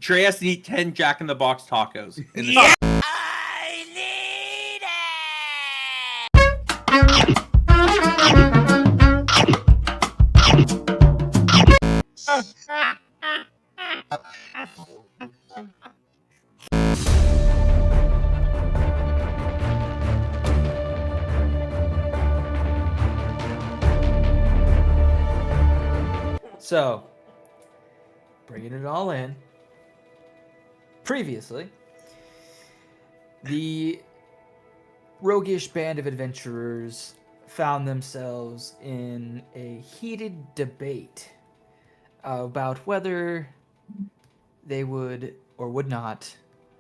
Trey has to eat 10 Jack in the Box tacos. In the Yeah! I need So, bringing it all in. Previously, the roguish band of adventurers found themselves in a heated debate about whether they would or would not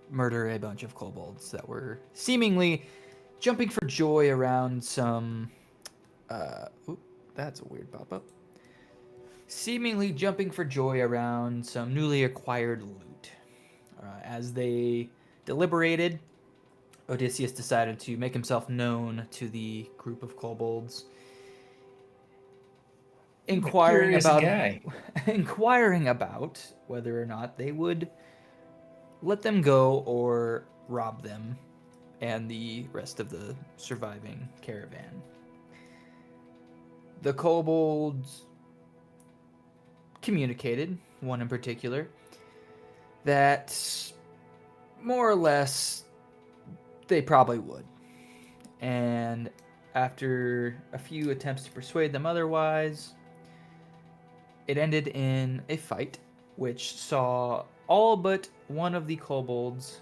murder a bunch of kobolds that were seemingly jumping for joy around some... that's a weird pop-up. Seemingly jumping for joy around some newly acquired loot. As they deliberated, Odysseus decided to make himself known to the group of kobolds, inquiring about whether or not they would let them go or rob them and the rest of the surviving caravan. The kobolds communicated, one in particular, that more or less they probably would. And after a few attempts to persuade them otherwise, it ended in a fight which saw all but one of the kobolds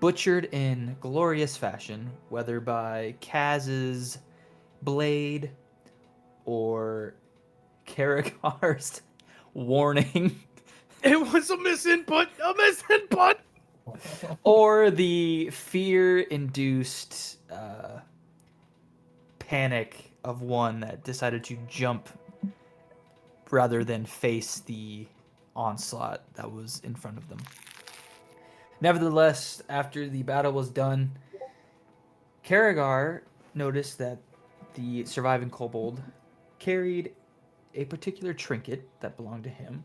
butchered in glorious fashion, whether by Kaz's blade or Karagar's warning. It was a misinput! A misinput! Or the fear-induced panic of one that decided to jump rather than face the onslaught that was in front of them. Nevertheless, after the battle was done, Karagar noticed that the surviving kobold carried a particular trinket that belonged to him.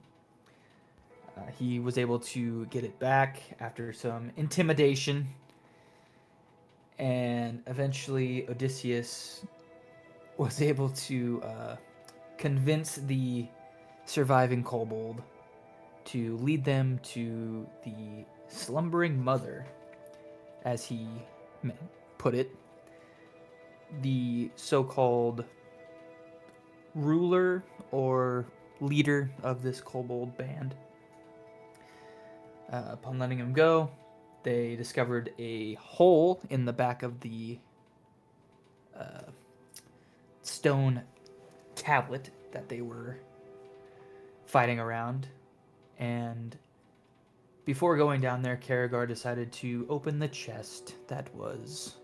He was able to get it back after some intimidation, and eventually Odysseus was able to convince the surviving kobold to lead them to the Slumbering Mother, as he put it, the so-called ruler or leader of this kobold band. Upon letting him go, they discovered a hole in the back of the stone tablet that they were fighting around. And before going down there, Karagar decided to open the chest that was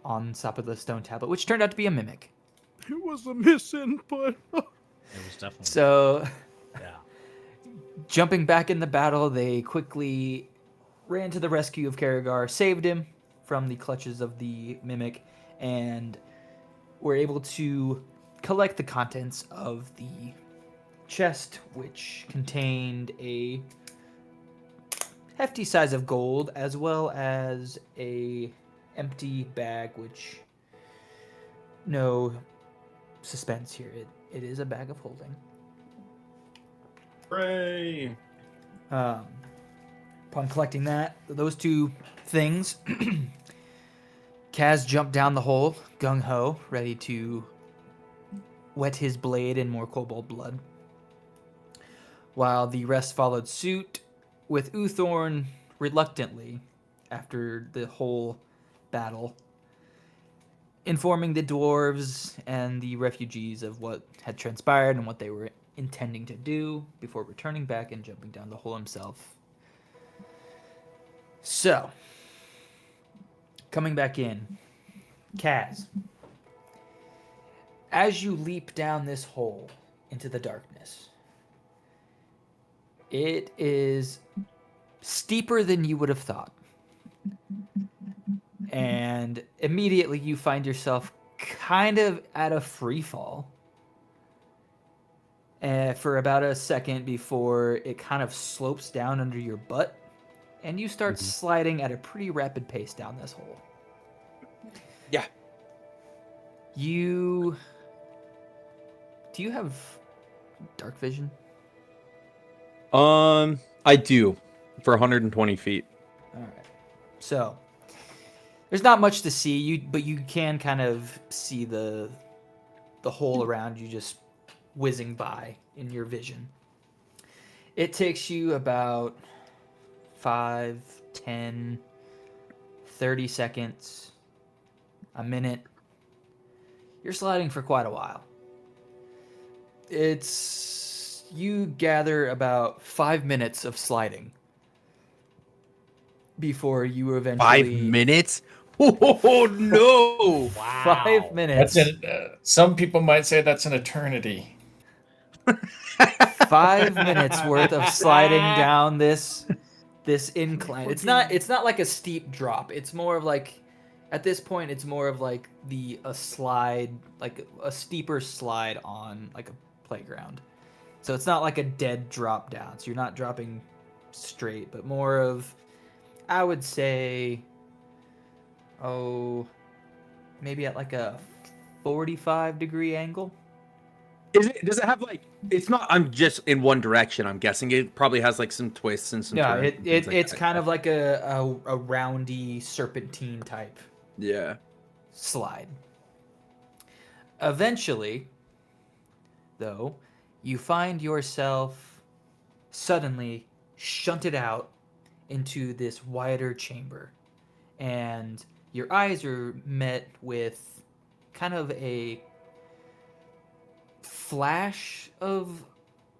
on top of the stone tablet, which turned out to be a mimic. It was a misinput. It was definitely. So, Yeah. jumping back in the battle, they quickly ran to the rescue of Karagar, saved him from the clutches of the mimic, and were able to collect the contents of the chest, which contained a hefty size of gold, as well as a empty bag, which, no suspense here, it is a bag of holding. Hooray! Upon collecting those two things, Kaz jumped down the hole, gung-ho, ready to wet his blade in more kobold blood, while the rest followed suit, with Uthorn reluctantly, after the whole battle, informing the dwarves and the refugees of what had transpired and what they were intending to do before returning back and jumping down the hole himself. So, coming back in, Kaz, as you leap down this hole into the darkness, it is steeper than you would have thought. And immediately you find yourself kind of at a free fall. for about a second before it kind of slopes down under your butt, and you start sliding at a pretty rapid pace down this hole. Yeah. Do you have dark vision? I do, for 120 feet. All right. So there's not much to see, but you can kind of see the hole around you just whizzing by in your vision. It takes you about 5, 10, 30 seconds, a minute. You're sliding for quite a while. You gather about 5 minutes of sliding before you eventually 5 minutes? Oh no! 5 minutes. Some people might say that's an eternity. 5 minutes worth of sliding down this incline. It's not like a steep drop. It's more of like, at this point, it's more of like a slide, like a steeper slide on like a playground. So it's not like a dead drop down. So you're not dropping straight, but more of, I would say, maybe at like a 45-degree angle. Does it have like, it's not, I'm just in one direction, I'm guessing. It probably has like some twists and some No, turns and things like it's that. kind of like a roundy serpentine type Yeah. slide. Eventually, though, you find yourself suddenly shunted out into this wider chamber, and your eyes are met with kind of a flash of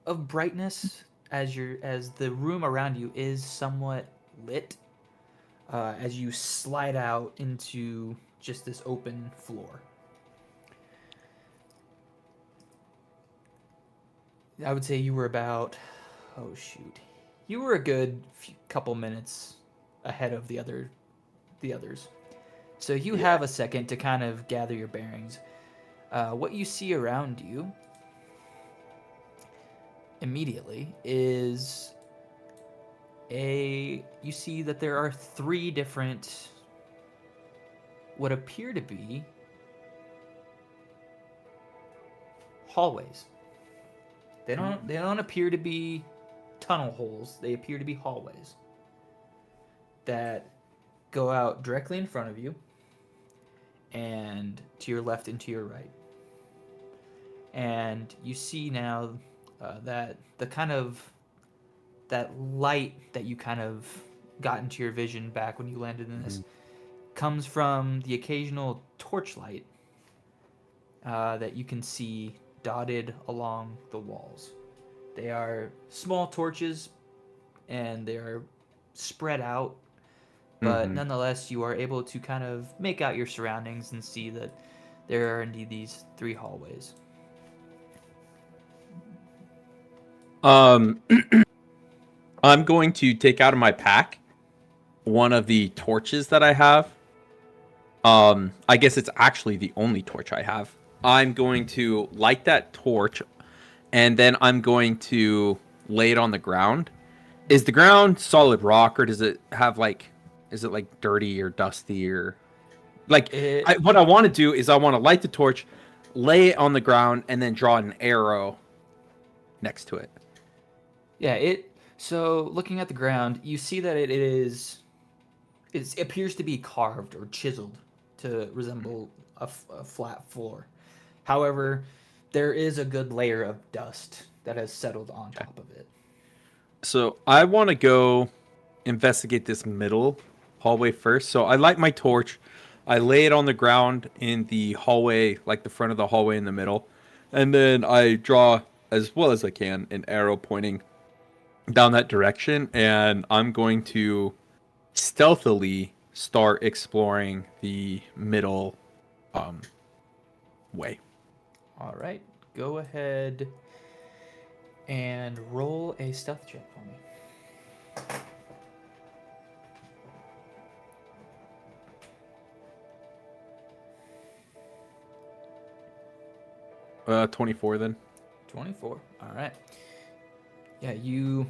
brightness as the room around you is somewhat lit, as you slide out into just this open floor. I would say you were about, you were a good couple minutes ahead of the others. So you have a second to kind of gather your bearings. What you see around you immediately is you see that there are 3 different, what appear to be hallways. They don't appear to be tunnel holes. They appear to be hallways that go out directly in front of you and to your left and to your right. And you see now that that light that you kind of got into your vision back when you landed in this comes from the occasional torchlight that you can see dotted along the walls. They are small torches and they are spread out, but nonetheless you are able to kind of make out your surroundings and see that there are indeed these 3 hallways. I'm going to take out of my pack one of the torches that I have. I guess it's actually the only torch I have. I'm going to light that torch, and then I'm going to lay it on the ground. Is the ground solid rock, or does it have is it like dirty or dusty, or like what I want to do is I want to light the torch, lay it on the ground, and then draw an arrow next to it. Yeah, so looking at the ground, you see that it appears to be carved or chiseled to resemble a flat floor. However, there is a good layer of dust that has settled on top of it. So I want to go investigate this middle hallway first. So I light my torch, I lay it on the ground in the hallway, like the front of the hallway in the middle, and then I draw as well as I can an arrow pointing down that direction, and I'm going to stealthily start exploring the middle way. All right, go ahead and roll a stealth check for me. 24 then. 24. All right. Yeah, you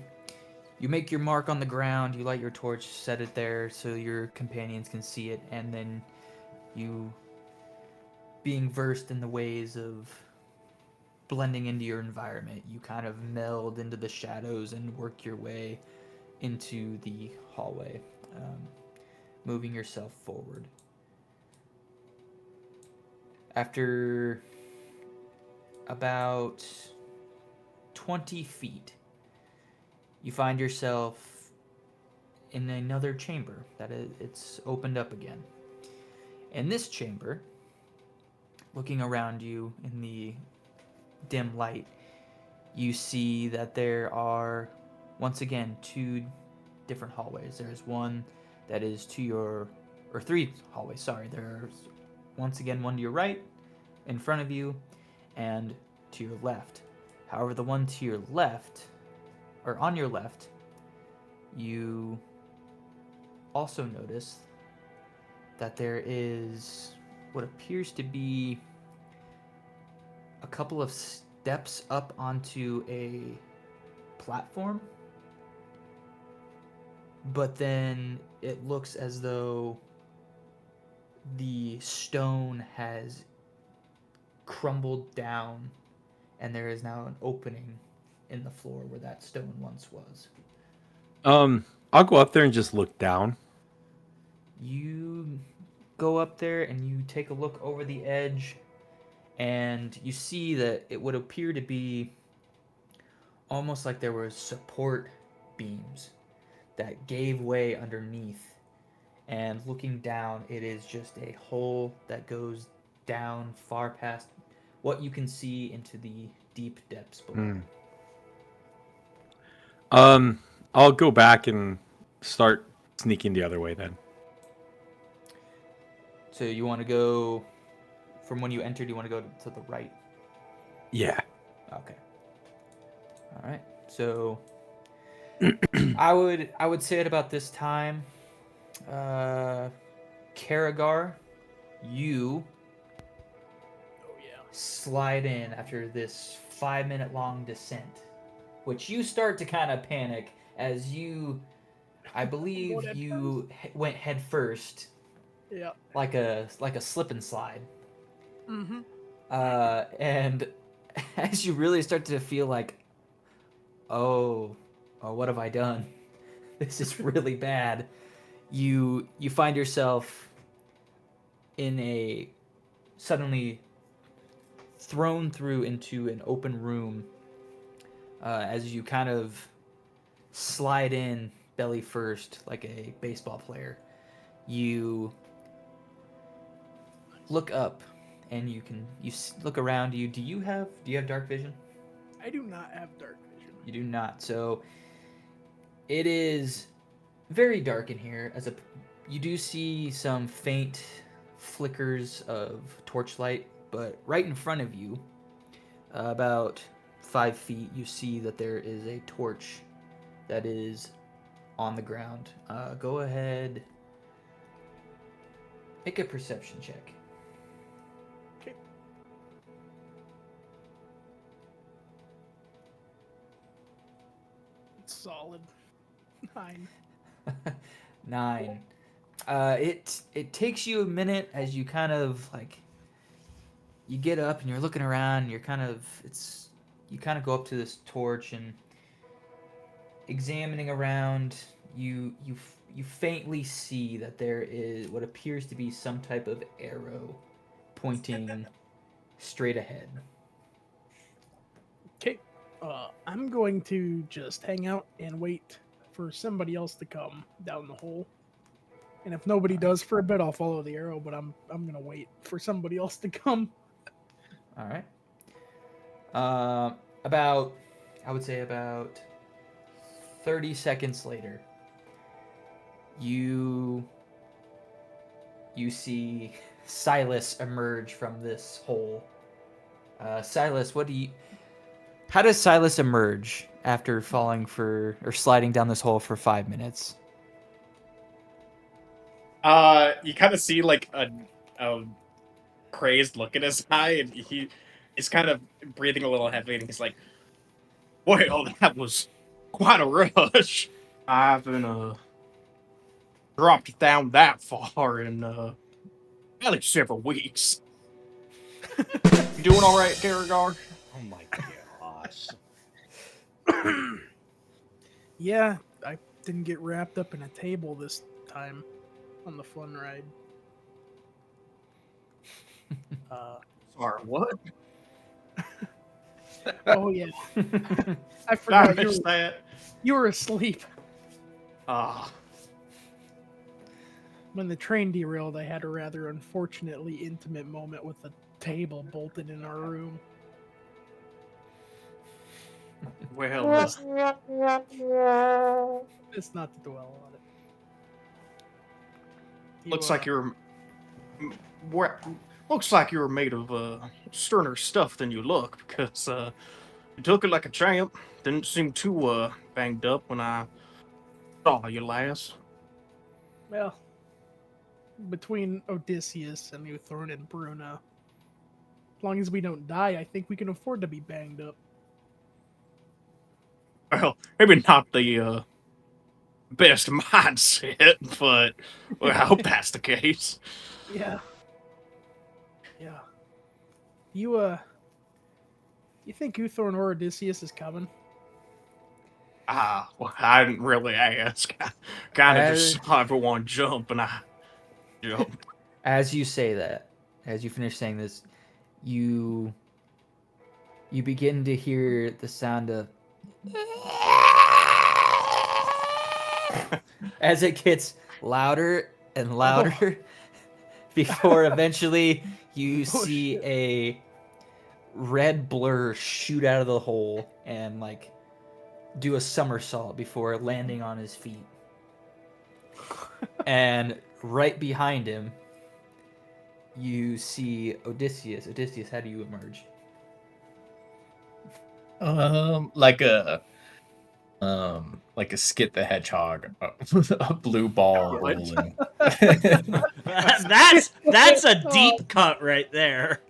make your mark on the ground. You light your torch, set it there so your companions can see it, and then you, being versed in the ways of blending into your environment, you kind of meld into the shadows and work your way into the hallway, moving yourself forward. After about 20 feet, you find yourself in another chamber that it's opened up again. In this chamber, looking around you in the dim light, you see that there are, once again, 2 different hallways. There's one that is to your, or 3 hallways, sorry. There's, once again, one to your right, in front of you, and to your left. However, the one to your left, or on your left, you also notice that there is what appears to be a couple of steps up onto a platform, but then it looks as though the stone has crumbled down and there is now an opening in the floor where that stone once was. I'll go up there and just look down. You go up there and you take a look over the edge, and you see that it would appear to be almost like there were support beams that gave way underneath. And looking down, it is just a hole that goes down far past what you can see into the deep depths below. I'll go back and start sneaking the other way then. So you want to go from when you entered, you want to go to the right? Yeah. Okay. All right. So I would say at about this time, Karagar, you slide in after this 5-minute long descent, which you start to kind of panic as you, I believe you went head first. Yeah. Like a slip and slide. Mm-hmm. And as you really start to feel like, oh, what have I done? This is really bad. You find yourself in a suddenly thrown through into an open room as you kind of slide in belly first like a baseball player. You look up and you look around you. Do you have dark vision? I do not have dark vision. You do not. So it is very dark in here. You do see some faint flickers of torchlight, but right in front of you, about 5 feet, you see that there is a torch that is on the ground. Go ahead, make a perception check. Okay. It's solid. 9. 9. It takes you a minute as you kind of like you get up and you're looking around and you kind of go up to this torch and examining around. You faintly see that there is what appears to be some type of arrow pointing straight ahead. Okay. I'm going to just hang out and wait for somebody else to come down the hole. And if nobody does for a bit, I'll follow the arrow, but I'm gonna wait for somebody else to come. All right. I would say about 30 seconds later, you see Silas emerge from this hole. Silas, how does Silas emerge after falling or sliding down this hole for 5 minutes? You kind of see like a crazed look in his eye, and is kind of breathing a little heavily, and he's like, "Well, that was quite a rush. I haven't dropped down that far in at least several weeks. You doing all right, Karragar?" Oh my gosh. Yeah, I didn't get wrapped up in a table this time on the fun ride. Sorry, what? Oh yeah, I I forgot missed that. you were asleep. Ah, When the train derailed, I had a rather unfortunately intimate moment with a table bolted in our room. well, It's not to dwell on it. looks like looks like you were made of sterner stuff than you look, because you took it like a champ. Didn't seem too banged up when I saw you last. Well, between Odysseus and Uthorn and Bruna, as long as we don't die, I think we can afford to be banged up. Well, maybe not the best mindset, but well, I hope that's the case. Yeah. Yeah. You think Uthorn or Odysseus is coming? Well, I didn't really ask. I kind of just As- saw everyone jump, and I jumped. As you say that, as you finish saying this, you begin to hear the sound of as it gets louder and louder before eventually you Oh, see shit. a red blur shoot out of the hole and like do a somersault before landing on his feet. And right behind him you see Odysseus. Odysseus, how do you emerge? Like a Skit the Hedgehog, a blue ball What? rolling. That's a deep cut right there.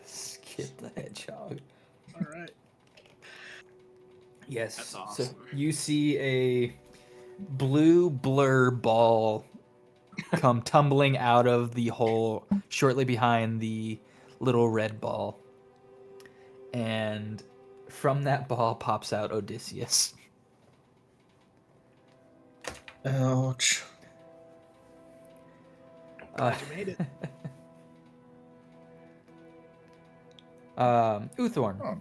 Skip the hedgehog. All right. Yes. That's So awesome. you see a blue blur ball come tumbling out of the hole shortly behind the little red ball. And from that ball pops out Odysseus. Ouch. Glad you made it. Uthorn. Oh.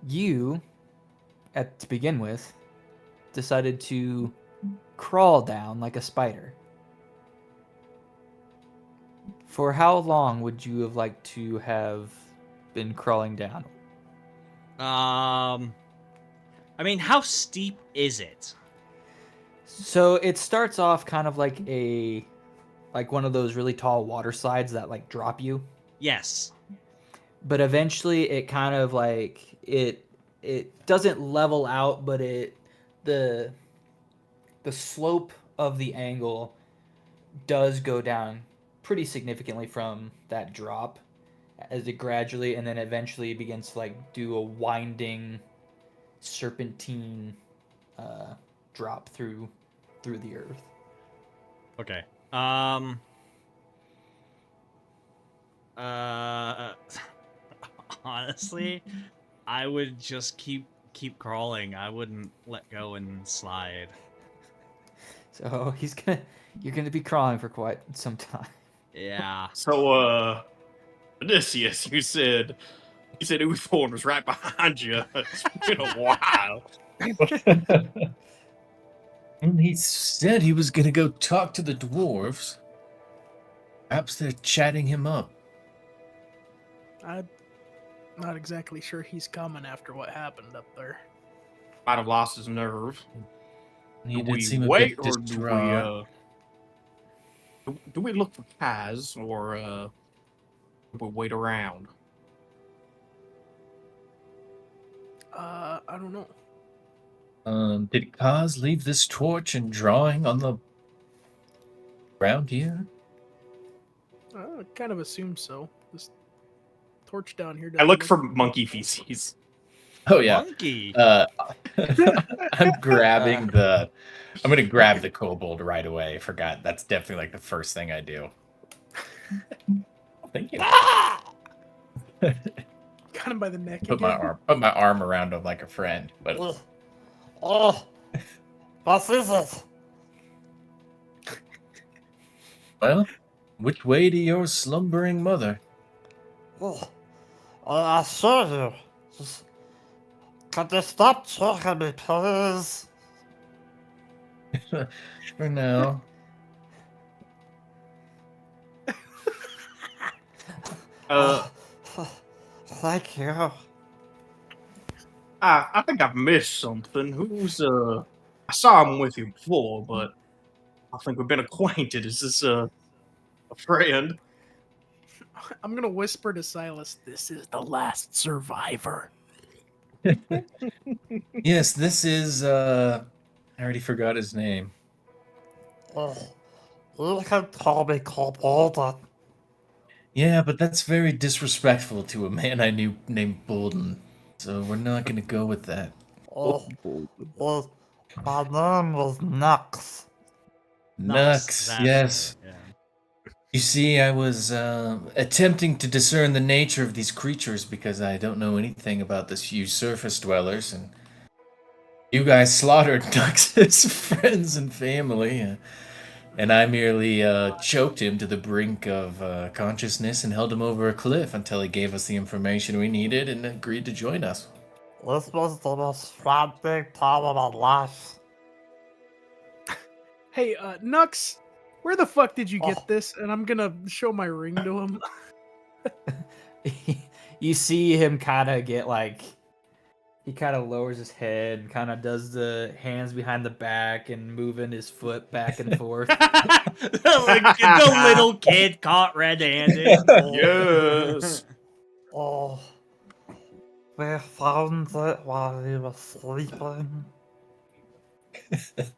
You, to begin with, decided to crawl down like a spider. For how long would you have liked to have been crawling down? I mean, how steep is it? So it starts off kind of like one of those really tall water slides that like drop you, Yes. but eventually it kind of like it doesn't level out, but the slope of the angle does go down pretty significantly from that drop as it gradually and then eventually begins to like do a winding serpentine drop through the earth. Okay. Honestly, I would just keep crawling. I wouldn't let go and slide. So you're gonna be crawling for quite some time. Yeah. So, Odysseus, you said Uthorn was right behind you. It's been a while. And he said he was gonna go talk to the dwarves. Perhaps they're chatting him up. I'm not exactly sure he's coming after what happened up there. Might have lost his nerve. He Do did we seem a wait, bit or distraught. do we look for Kaz, or do we wait around? I don't know. Did Kaz leave this torch and drawing on the ground here? I kind of assumed so. This torch down here. I doesn't look for monkey feces. Oh yeah. Monkey. I'm grabbing the. I'm gonna grab the kobold right away. Forgot. That's definitely like the first thing I do. Thank you. Got him by the neck Put again. my arm around him like a friend. But Oh, what is it? well, which way to your slumbering mother? Oh, I assure you. Just, could you stop choking me, please? For now. Thank you. I think I've missed something. Who's I saw him with you before, but I think we've been acquainted. Is this a friend? I'm gonna whisper to Silas, "This is the last survivor." Yes, this is. I already forgot his name. Oh, you can call me Kobold. Yeah, but that's very disrespectful to a man I knew named Bolden. So we're not gonna go with that. Oh, well, my name was Nux. Nux, That's yes. right, yeah. You see, I was attempting to discern the nature of these creatures because I don't know anything about this few surface dwellers, and you guys slaughtered Nux's friends and family, and I merely choked him to the brink of consciousness and held him over a cliff until he gave us the information we needed and agreed to join us. This was the most frantic time of my life. Hey, Nux, where the fuck did you get Oh. this? And I'm gonna show my ring to him. You see him kind of get like, he kind of lowers his head and kind of does the hands behind the back and moving his foot back and forth. the little kid caught red-handed. Yes. Oh, we found it while we were sleeping.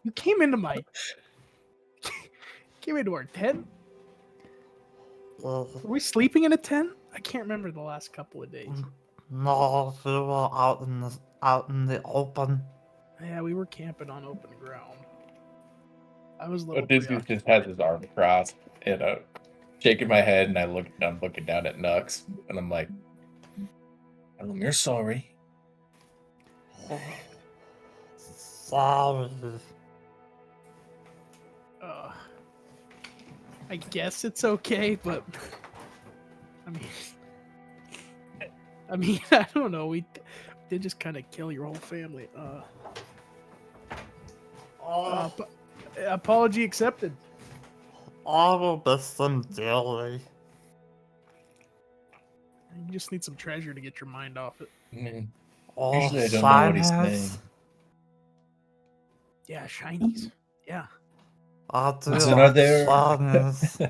You came into our tent. Uh, Were we sleeping in a tent? I can't remember the last couple of days. no, we were out in the open. Yeah, we were camping on open ground. I was a little Odysseus preoccupied. just has his arm crossed, shaking my head, and I'm looking down at Nux, and I'm like, "You're sorry." Sorry. I guess it's okay, but I mean, I don't know. We did just kind of kill your whole family. Apology accepted. I will miss them dearly. You just need some treasure to get your mind off it. Oh, Usually I don't know what he's shiners. saying. Yeah, shinies. Yeah. I do Listen, like are there- shiners.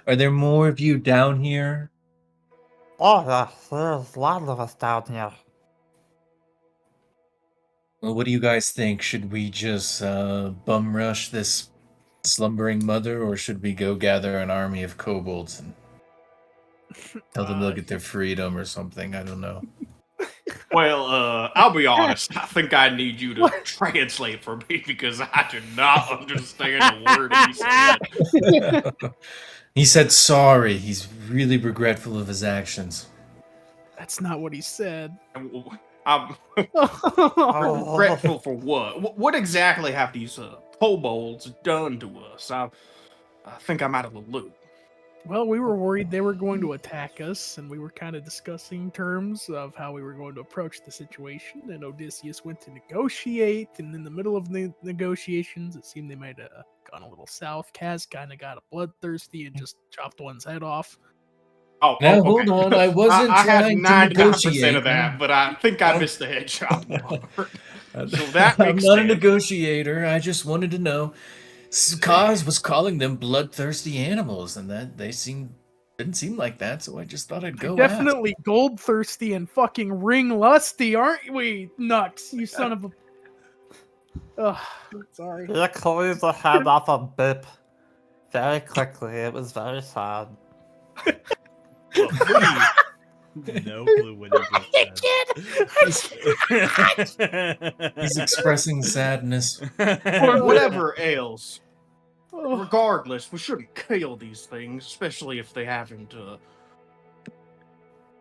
Are there more of you down here? Oh, yeah, there's a lot of us down here. Well, what do you guys think? Should we just bum rush this slumbering mother, or should we go gather an army of kobolds and tell them they'll get their freedom or something? I don't know. Well, I'll be honest. I think I need you to translate for me because I do not understand a word he said. He said sorry. He's really regretful of his actions. That's not what he said. I'm Oh, regretful for what? What exactly have these kobolds done to us? I think I'm out of the loop. Well, we were worried they were going to attack us, and we were kind of discussing terms of how we were going to approach the situation. And Odysseus went to negotiate, and in the middle of the negotiations, it seemed they might have gone a little south. Kaz kind of got bloodthirsty and just chopped one's head off. Oh, Now, okay. hold on. I wasn't I had trying to 99% negotiate. of that, but I think I missed the headshot part. So that I'm makes not a sense. negotiator. I just wanted to know. Kaz was calling them bloodthirsty animals, and that didn't seem like that. So I just thought I'd go. Definitely gold thirsty and fucking ring lusty, aren't we, Nux? You son of a. Ugh, sorry. he cleaned the head off a bip very quickly. It was very sad. Look, no clue what he just said. He's expressing sadness. Or whatever ails. Oh, Regardless, we shouldn't kill these things, especially if they haven't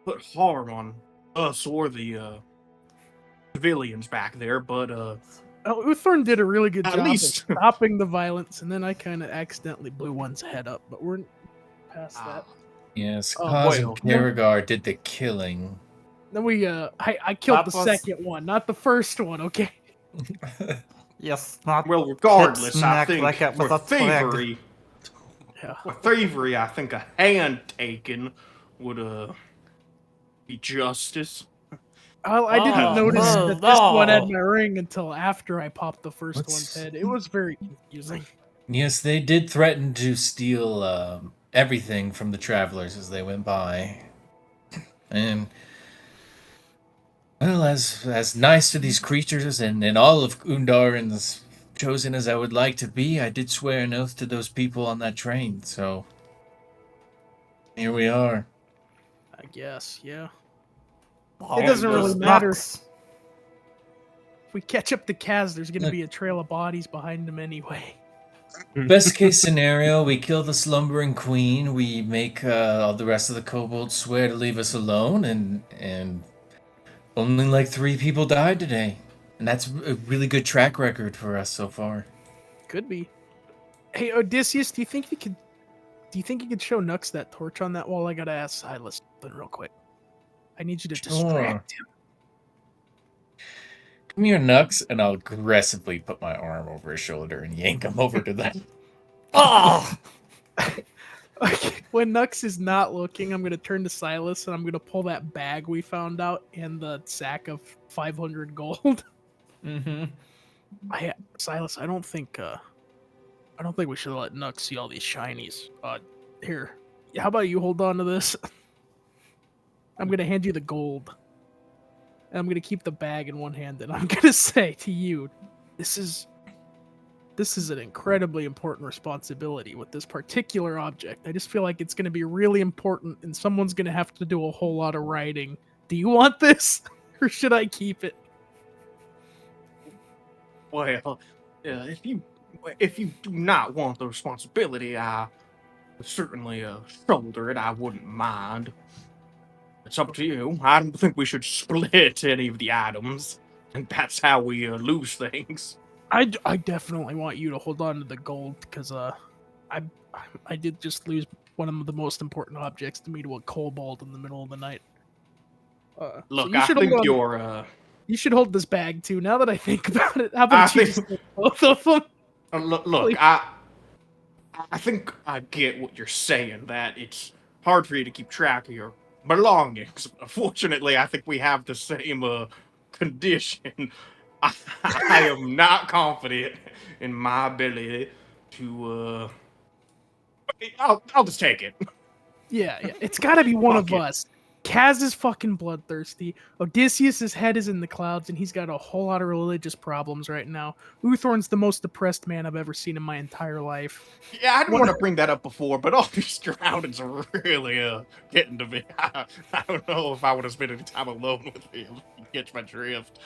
put harm on us or the civilians back there. But Uthorn did a really good At job least- of stopping the violence, and then I kind of accidentally blew one's head up, but we're past that. Yes, Oh, Kaz well. and Karagar did the killing. Then we, I killed That the was- second one, not the first one, okay? Yes, not well, regardless, Kit's I neck think like it was for a twig. thievery, Yeah. I think a hand taken would be justice. I didn't Oh, notice no, that this one had no. my ring until after I popped the first What's- one's head. It was very confusing. Yes, they did threaten to steal everything from the travelers as they went by. And well, as nice to these creatures and all of Undar and as chosen as I would like to be, I did swear an oath to those people on that train, so here we are. I guess, yeah. Oh, doesn't really those matter. nuts. If we catch up to Kaz, there's gonna Look. be a trail of bodies behind him anyway. Best case scenario, we kill the slumbering queen, we make all the rest of the kobolds swear to leave us alone, and only like 3 people died today. And that's a really good track record for us so far. Could be. Hey, Odysseus, do you think you could show Nux that torch on that wall? I gotta ask Silas something real quick. I need you to distract him. Come here, Nux, and I'll aggressively put my arm over his shoulder and yank him over to that. Oh, Okay, when Nux is not looking, I'm gonna turn to Silas and I'm gonna pull that bag we found out and the sack of 500 gold. Mm-hmm. Silas, I don't think we should let Nux see all these shinies. Here, how about you hold on to this? I'm gonna hand you the gold. And I'm gonna keep the bag in one hand, and I'm gonna say to you, this is an incredibly important responsibility with this particular object. I just feel like it's gonna be really important, and someone's gonna have to do a whole lot of writing. Do you want this, or should I keep it? Well, if you do not want the responsibility, I would certainly shoulder it. I wouldn't mind. It's up to you. I don't think we should split any of the items, and that's how we lose things. I definitely want you to hold on to the gold because I did just lose one of the most important objects to me to a kobold in the middle of the night. So Look, you I should hold think on- you're You should hold this bag too. Now that I think about it, how about I you think- just hold both of them? look. Please. I think I get what you're saying. That it's hard for you to keep track of your belongings. Unfortunately, I think we have the same condition. I am not confident in my ability to. I'll just take it. Yeah. It's got to be one Fuck of it. us. Kaz is fucking bloodthirsty. Odysseus's head is in the clouds, and he's got a whole lot of religious problems right now. Uthorn's the most depressed man I've ever seen in my entire life. Yeah, I didn't want to bring that up before, but all these surroundings are really getting to me. I don't know if I would have spent any time alone with him. You catch my drift.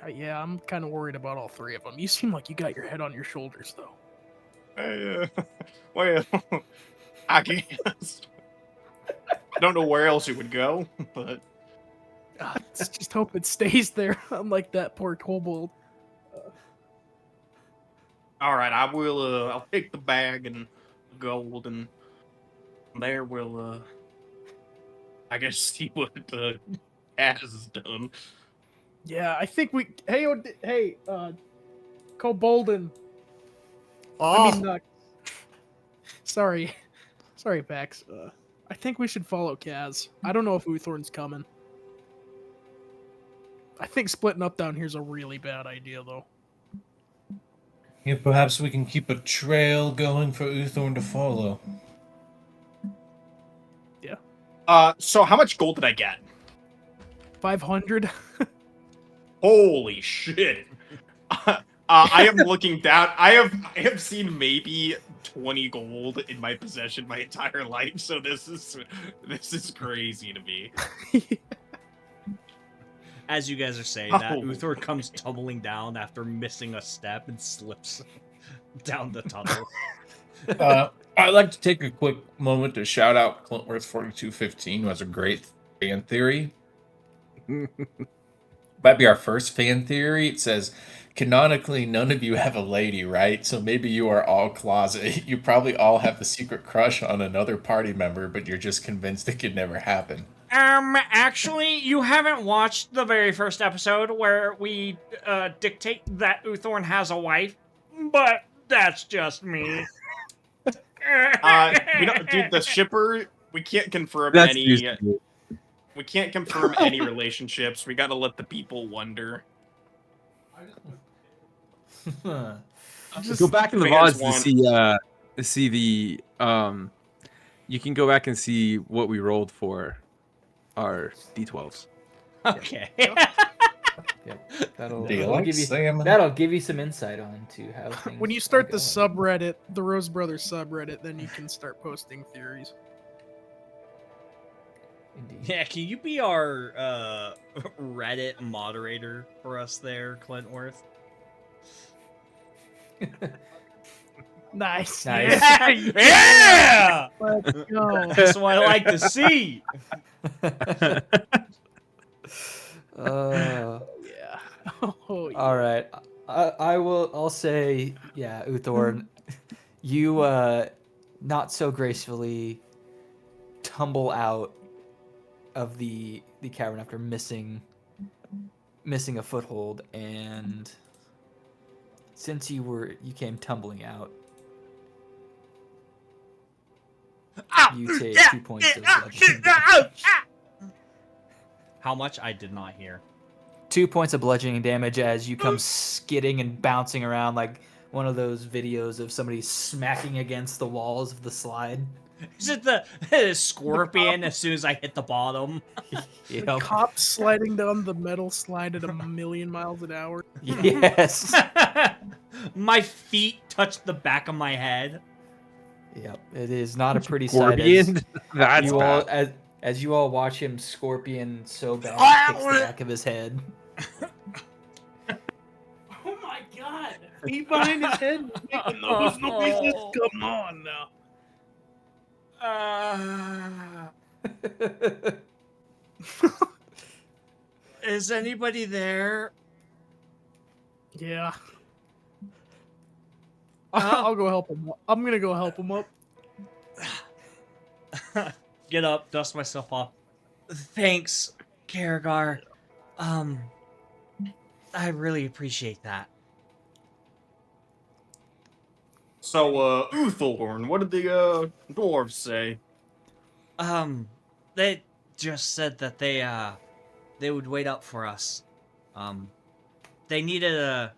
Yeah, I'm kind of worried about all three of them. You seem like you got your head on your shoulders, though. Well, I guess. I don't know where else it would go, but Let's just hope it stays there, unlike that poor kobold. all right, I will. I'll take the bag and gold, and there we'll. I guess see what has done. Yeah, I think we. Hey, Kobolden. oh, I mean, sorry, Pax. I think we should follow Kaz. I don't know if Uthorn's coming. I think splitting up down here is a really bad idea, though. Yeah, perhaps we can keep a trail going for Uthorn to follow. So how much gold did I get? 500. Holy shit! I am looking down. I have seen maybe 20 gold in my possession my entire life, so this is crazy to me. As you guys are saying that, Oh. Uthor comes tumbling down after missing a step and slips down the tunnel. I'd like to take a quick moment to shout out Clintworth4215, who has a great fan theory. Might be our first fan theory. It says, canonically, none of you have a lady, right? So maybe you are all closet. You probably all have a secret crush on another party member, but you're just convinced it could never happen. Actually, you haven't watched the very first episode where we dictate that Uthorn has a wife, but that's just me. We don't, dude. The shipper, we can't confirm That's any. We can't confirm any relationships. We gotta let the people wonder. Go back in the fans VODs to see the you can go back and see what we rolled for our D12s. Okay. Yep. That'll, Do you that'll like give you, salmon? that'll give you some insight on to how things When you are start the going. subreddit, the Rose Brothers subreddit, then you can start posting theories. Indeed. Yeah, can you be our Reddit moderator for us there, Clintworth? Nice. Nice. Yeah, Yeah! let's go. That's what I like to see. Uh, Yeah. Oh, yeah. all right. I'll say, yeah, Uthorn, you not so gracefully tumble out of the cavern after missing a foothold, and since you came tumbling out, you take 2 points of bludgeoning damage. How much? I did not hear. 2 points of bludgeoning damage as you come skidding and bouncing around like one of those videos of somebody smacking against the walls of the slide. Is it the scorpion as soon as I hit the bottom? Yep. Cops sliding down the metal slide at 1,000,000 miles an hour. Yes. My feet touch the back of my head. Yep. It is not a pretty sight Scorpion? That's you all, bad. as you all watch him scorpion so bad he kicks the back of his head. Oh my god! Feet behind his head making those noises. Come on now. Is anybody there? Yeah. I'll go help him. I'm gonna go help him up. Get up, dust myself off. Thanks, Karagar. I really appreciate that. So, Uthorn, what did the dwarves say? They just said that they would wait up for us. They needed a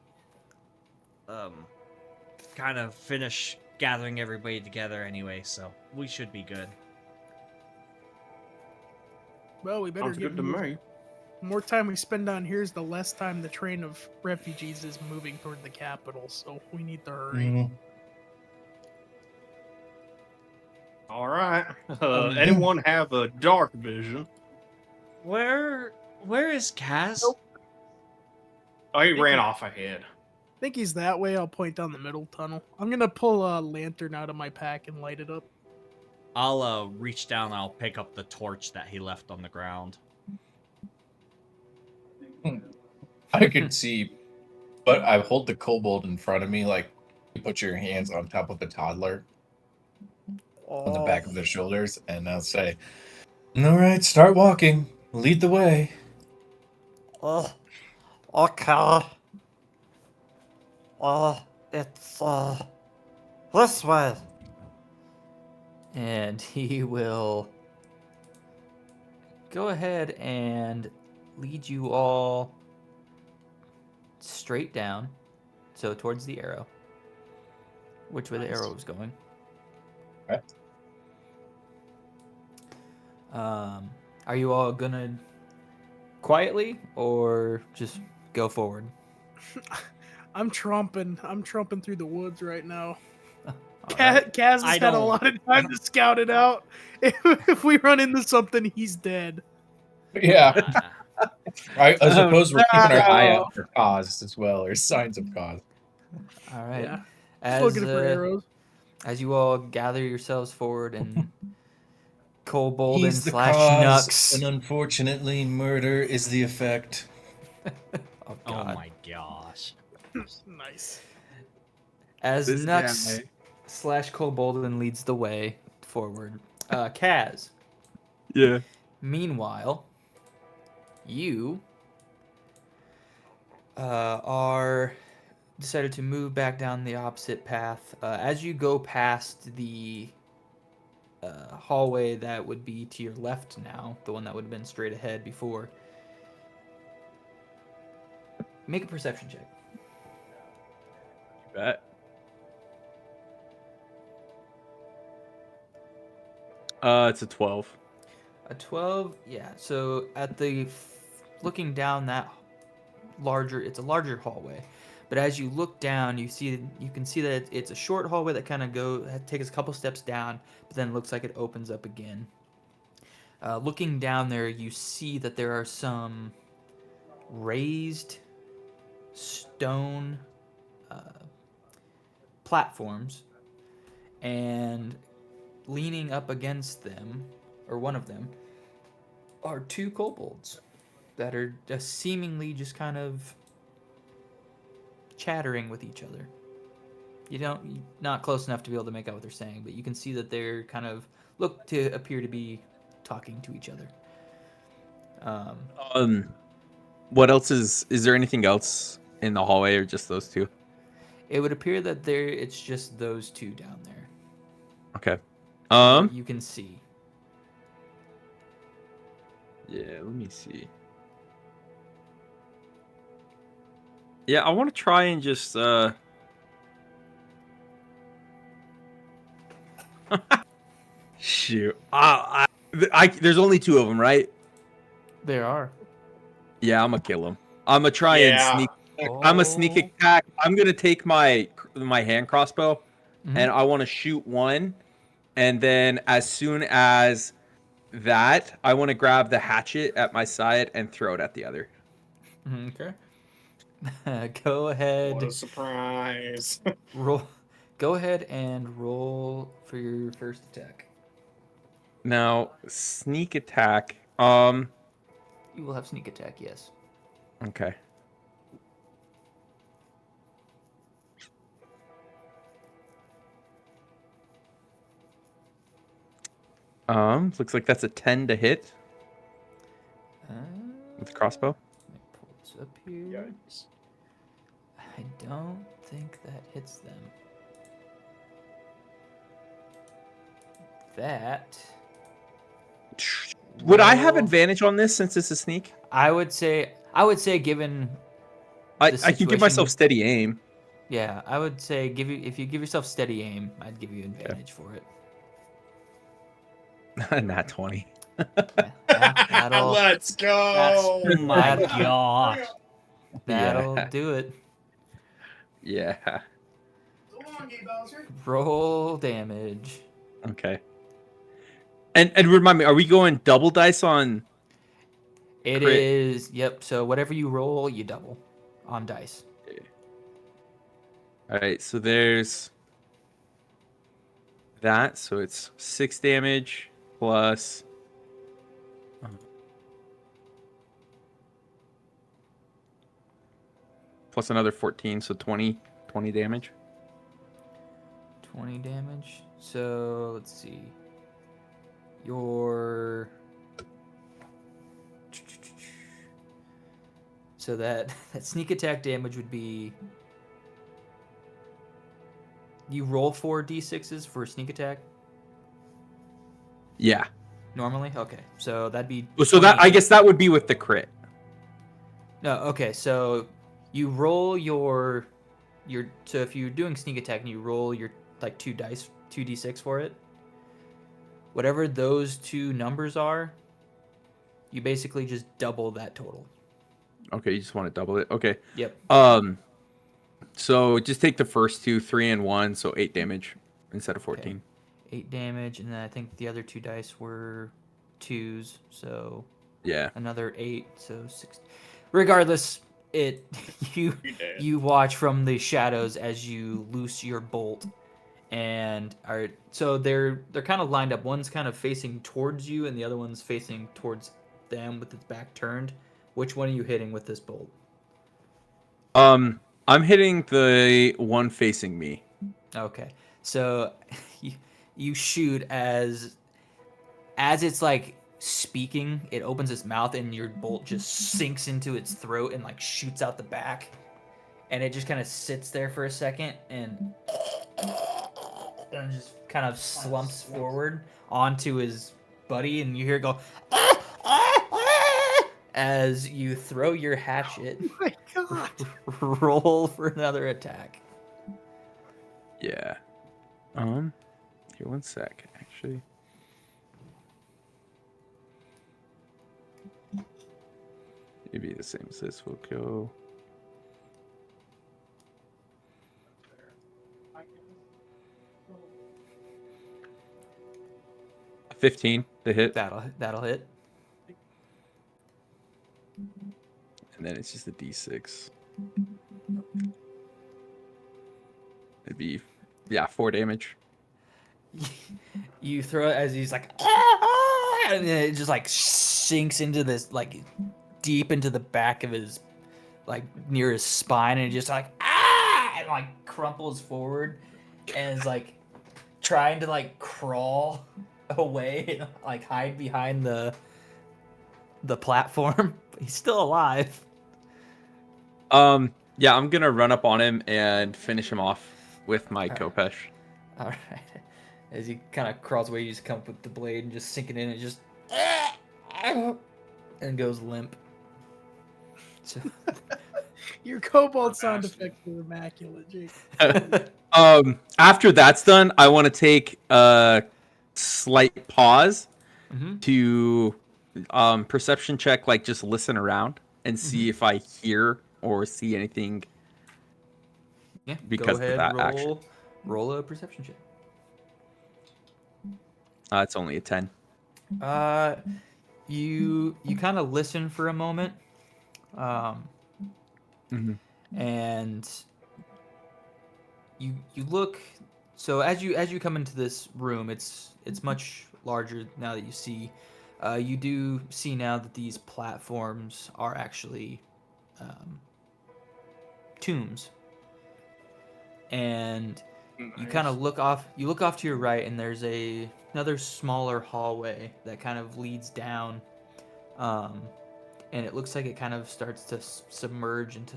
kind of finish gathering everybody together anyway, so we should be good. Well, we better Sounds get good to moving. me. The more time we spend down here is the less time the train of refugees is moving toward the capital, so we need to hurry. Mhm. All right. Anyone have a dark vision? Where is Kaz? Nope. Oh, he ran off ahead. I think he's that way. I'll point down the middle tunnel. I'm gonna pull a lantern out of my pack and light it up. I'll reach down and I'll pick up the torch that he left on the ground. I can see, but I hold the kobold in front of me, like you put your hands on top of a toddler on the back of their shoulders, and I'll say, "All right, start walking. Lead the way." Okay. It's, this way. And he will go ahead and lead you all straight down, so towards the arrow. Which way the arrow was going. Okay. Are you all gonna quietly or just go forward? I'm tromping through the woods right now. Alright. Kaz has I had a don't- lot of time to scout it out. If we run into something, he's dead. Yeah. I suppose we're keeping our eye no. out for cause as well, or signs of cause. All right. Yeah. Just looking for As arrows. as you all gather yourselves forward and kobold and He's the slash cause, Nux. and unfortunately, murder is the effect. Oh Oh god. my gosh. Nice. As This Nux guy. slash kobolden leads the way forward. Kaz. Yeah. Meanwhile, you are decided to move back down the opposite path. As you go past the hallway that would be to your left now, the one that would have been straight ahead before, make a perception check. You bet. It's a 12. A 12, yeah. So at the looking down that larger, it's a larger hallway. But as you look down, you can see that it's a short hallway that kind of takes a couple steps down, but then it looks like it opens up again. Looking down there, you see that there are some raised stone platforms, and leaning up against them, or one of them, are two kobolds that are just seemingly just kind of chattering with each other. You're not close enough to be able to make out what they're saying, but you can see that they're kind of look to appear to be talking to each other. What else is there anything else in the hallway or just those two? It would appear that it's just those two down there. Okay. What you can see. Yeah, let me see. Yeah, I want to try and just shoot. There's only two of them, right? There are. Yeah, I'm gonna kill them. I'm gonna try Yeah. and sneak. I'm a sneak Oh. attack. I'm gonna take my hand crossbow, Mhm. and I want to shoot one, and then as soon as that, I want to grab the hatchet at my side and throw it at the other. Okay. Go ahead. What a surprise. Roll. Go ahead and roll for your first attack. Now, sneak attack. You will have sneak attack, yes. Okay. Looks like that's a 10 to hit with the crossbow. Let me pull this up here. Yikes. I don't think that hits them. That. Would I have roll- advantage on this since it's a sneak? I would say given. I the can give situation myself you- steady aim. Yeah, I would say if you give yourself steady aim, I'd give you advantage for it. Not 20. That'll Let's go. Oh my gosh. that'll Yeah. do it. Yeah. Roll damage. Okay. And remind me, are we going double dice on? It Crit. is, yep. So whatever you roll, you double on dice. All right, so there's that. So it's 6 damage plus. Plus another 14, so 20 damage. 20 damage. So let's see. Your so that sneak attack damage would be. You roll 4 d6s for sneak attack Yeah. normally. Okay, so that'd be. So that 20. I guess that would be with the crit. No, okay, so you roll your so if you're doing sneak attack and you roll your like 2d6 for it, whatever those two numbers are, you basically just double that total. Okay, you just want to double it. Okay. Yep. So just take the first two, 3 and 1, so 8 damage instead of 14. 8 damage, and then I think the other 2 dice were 2s, so Yeah. another 8, so 6. Regardless, it you watch from the shadows as you loose your bolt, and so they're kind of lined up. One's kind of facing towards you, and the other one's facing towards them with its back turned. Which one are you hitting with this bolt? I'm hitting the one facing me. Okay, so you shoot as it's like speaking. It opens its mouth, and your bolt just sinks into its throat and like shoots out the back, and it just kind of sits there for a second and just kind of slumps forward onto his buddy, and you hear it go as you throw your hatchet. Oh my god. Roll for another attack. Yeah. Here, one sec, actually. Maybe the same as this. We'll go. A 15 to hit, That'll hit. and then it's just a D6. It'd be 4 damage. You throw it as he's like, and then it just like sinks into this, like deep into the back of his, like near his spine, and it just like and like crumples forward, and is like trying to like crawl away and like hide behind the platform. But he's still alive. Yeah, I'm gonna run up on him and finish him off with my Kopesh. All right. As he kind of crawls away, you just come up with the blade and just sink it in and just and goes limp. So, Your kobold sound effects are immaculate, Jake. After that's done, I want to take a slight pause to perception check, like just listen around and see if I hear or see anything. yeah, Because go of ahead, that action. roll a perception check. It's only a 10. You kind of listen for a moment, and you look. So as you come into this room, it's much larger now that you see. You do see now that these platforms are actually tombs, and you kind of look off. You look off to your right, and there's another smaller hallway that kind of leads down, and it looks like it kind of starts to submerge into.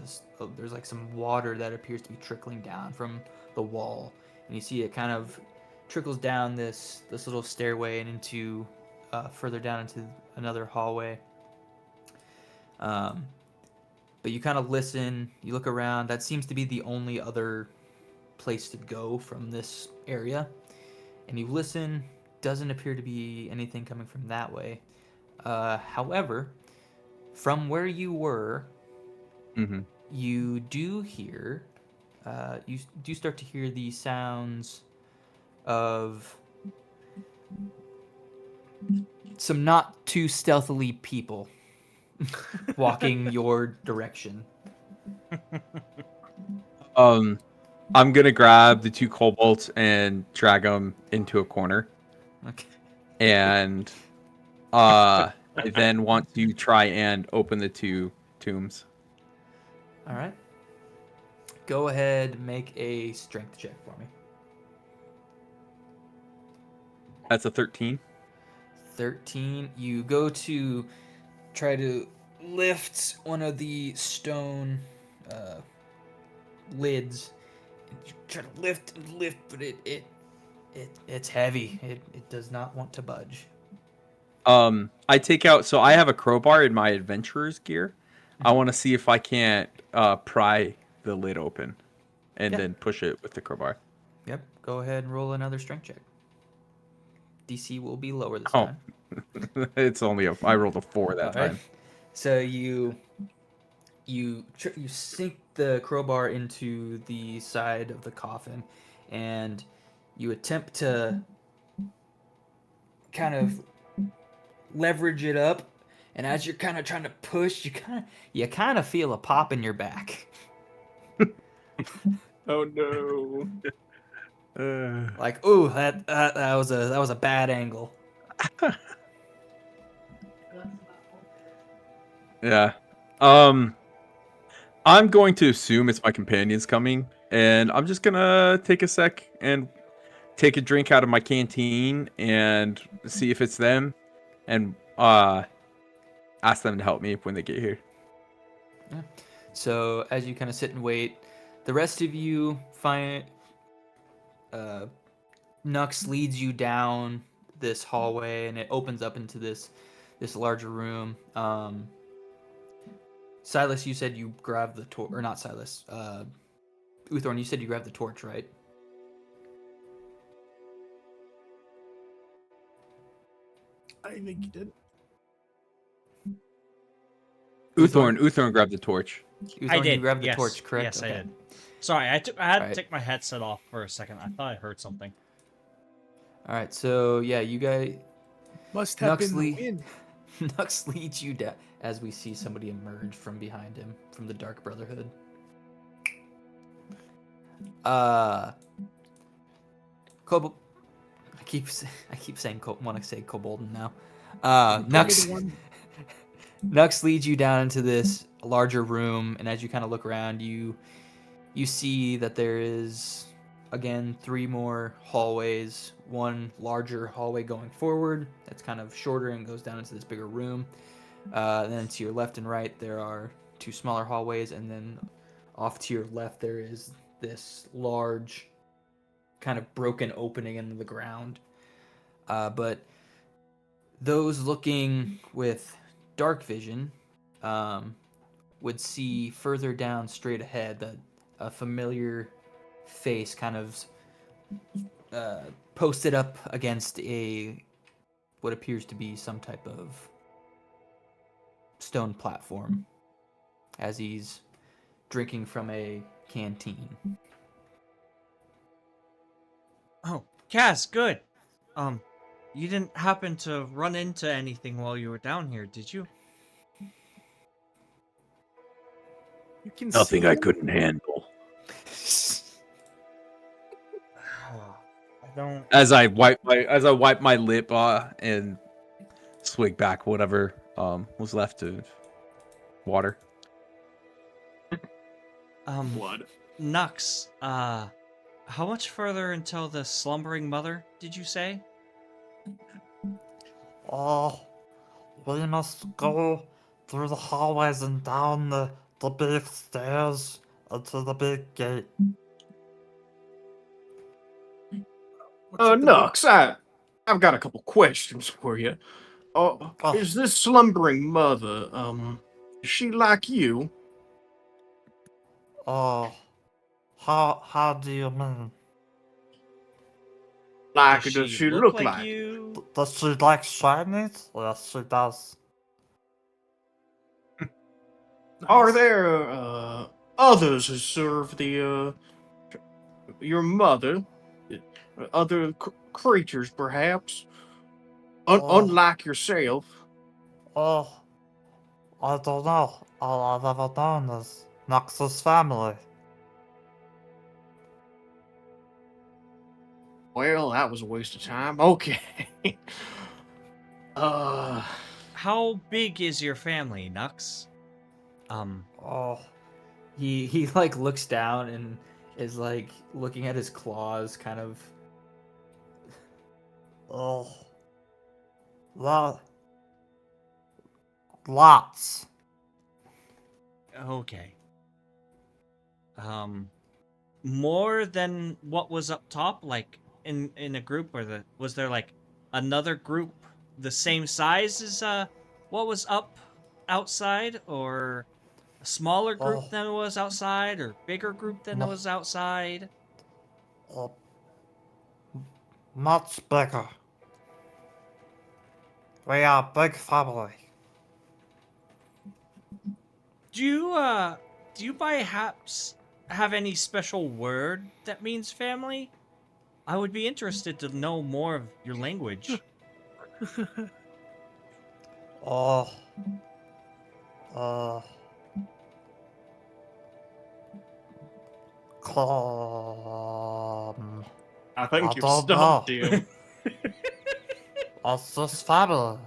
There's like some water that appears to be trickling down from the wall, and you see it kind of trickles down this little stairway and into further down into another hallway. But you kind of listen. You look around. That seems to be the only other place to go from this area, and you listen. Doesn't appear to be anything coming from that way. However, from where you were, you do hear you do start to hear the sounds of some not too stealthily people walking your direction. I'm gonna grab the 2 kobolds and drag them into a corner, Okay. and I then want to try and open the 2 tombs. All right. Go ahead, make a strength check for me. That's a 13. 13. You go to try to lift one of the stone lids. And you try to lift and lift, but it's heavy. It does not want to budge. I take out. So I have a crowbar in my adventurer's gear. I want to see if I can't pry the lid open, and then push it with the crowbar. Yep. Go ahead and roll another strength check. DC will be lower this time. It's only I rolled a 4 that time. Right. So you sink the crowbar into the side of the coffin, and You attempt to kind of leverage it up, and as you're kind of trying to push, you kind of feel a pop in your back. Oh no. Like, ooh, that was a bad angle. Yeah. I'm going to assume it's my companions coming, and I'm just gonna take a sec and take a drink out of my canteen and see if it's them, and ask them to help me when they get here. Yeah. So as you kind of sit and wait, the rest of you find Nux leads you down this hallway, and it opens up into this larger room. Silas, you said you grabbed the torch, or not Silas? Uthorn, you said you grabbed the torch, right? I think you did. Uthorn grabbed the torch. Uthorn, I did. You grabbed the yes. torch, correct? Yes, Okay. I did. Sorry, I had to Alright. take my headset off for a second. I thought I heard something. All right. So yeah, you guys. Must have been the Nuxley. wind. Nux leads you down as we see somebody emerge from behind him from the Dark Brotherhood. Kobold. I keep saying want to say Kobolden now. Nux. Nux leads you down into this larger room, and as you kind of look around, you see that there is again 3 more hallways. One larger hallway going forward that's kind of shorter and goes down into this bigger room. And then to your left and right there are 2 smaller hallways, and then off to your left there is this large kind of broken opening into the ground. But those looking with dark vision would see further down straight ahead that a familiar face kind of posted up against what appears to be some type of stone platform as he's drinking from a canteen. Oh, Kaz, good. You didn't happen to run into anything while you were down here, did you? You can Nothing see I him? couldn't handle. I don't. As I wipe my lip and swig back whatever was left of water. Blood. Nux, how much further until the slumbering mother, did you say? Oh, we must go through the hallways and down the big stairs into the big gate. What's with the big- Nux, I've got a couple questions for you. Is this slumbering mother, is she like you? Oh, how do you mean? Like, does she look like you? Does she like shinies? Yes, she does. Are Nice. there others who serve the your mother? Other creatures, perhaps? Unlike yourself. Oh, I don't know. All I've ever known is Nox's family. Well, that was a waste of time. Okay. How big is your family, Nux? Oh, He like looks down and is like looking at his claws, kind of. oh, lots. Okay. More than what was up top, like in a group, or was there like another group the same size as what was up outside, or a smaller group Oh. than it was outside, or bigger group than it was outside? Much bigger. We are a big family. Do you perhaps have any special word that means family? I would be interested to know more of your language. Oh. Uh. I think I you're don't stumped, know. dude. It's just family.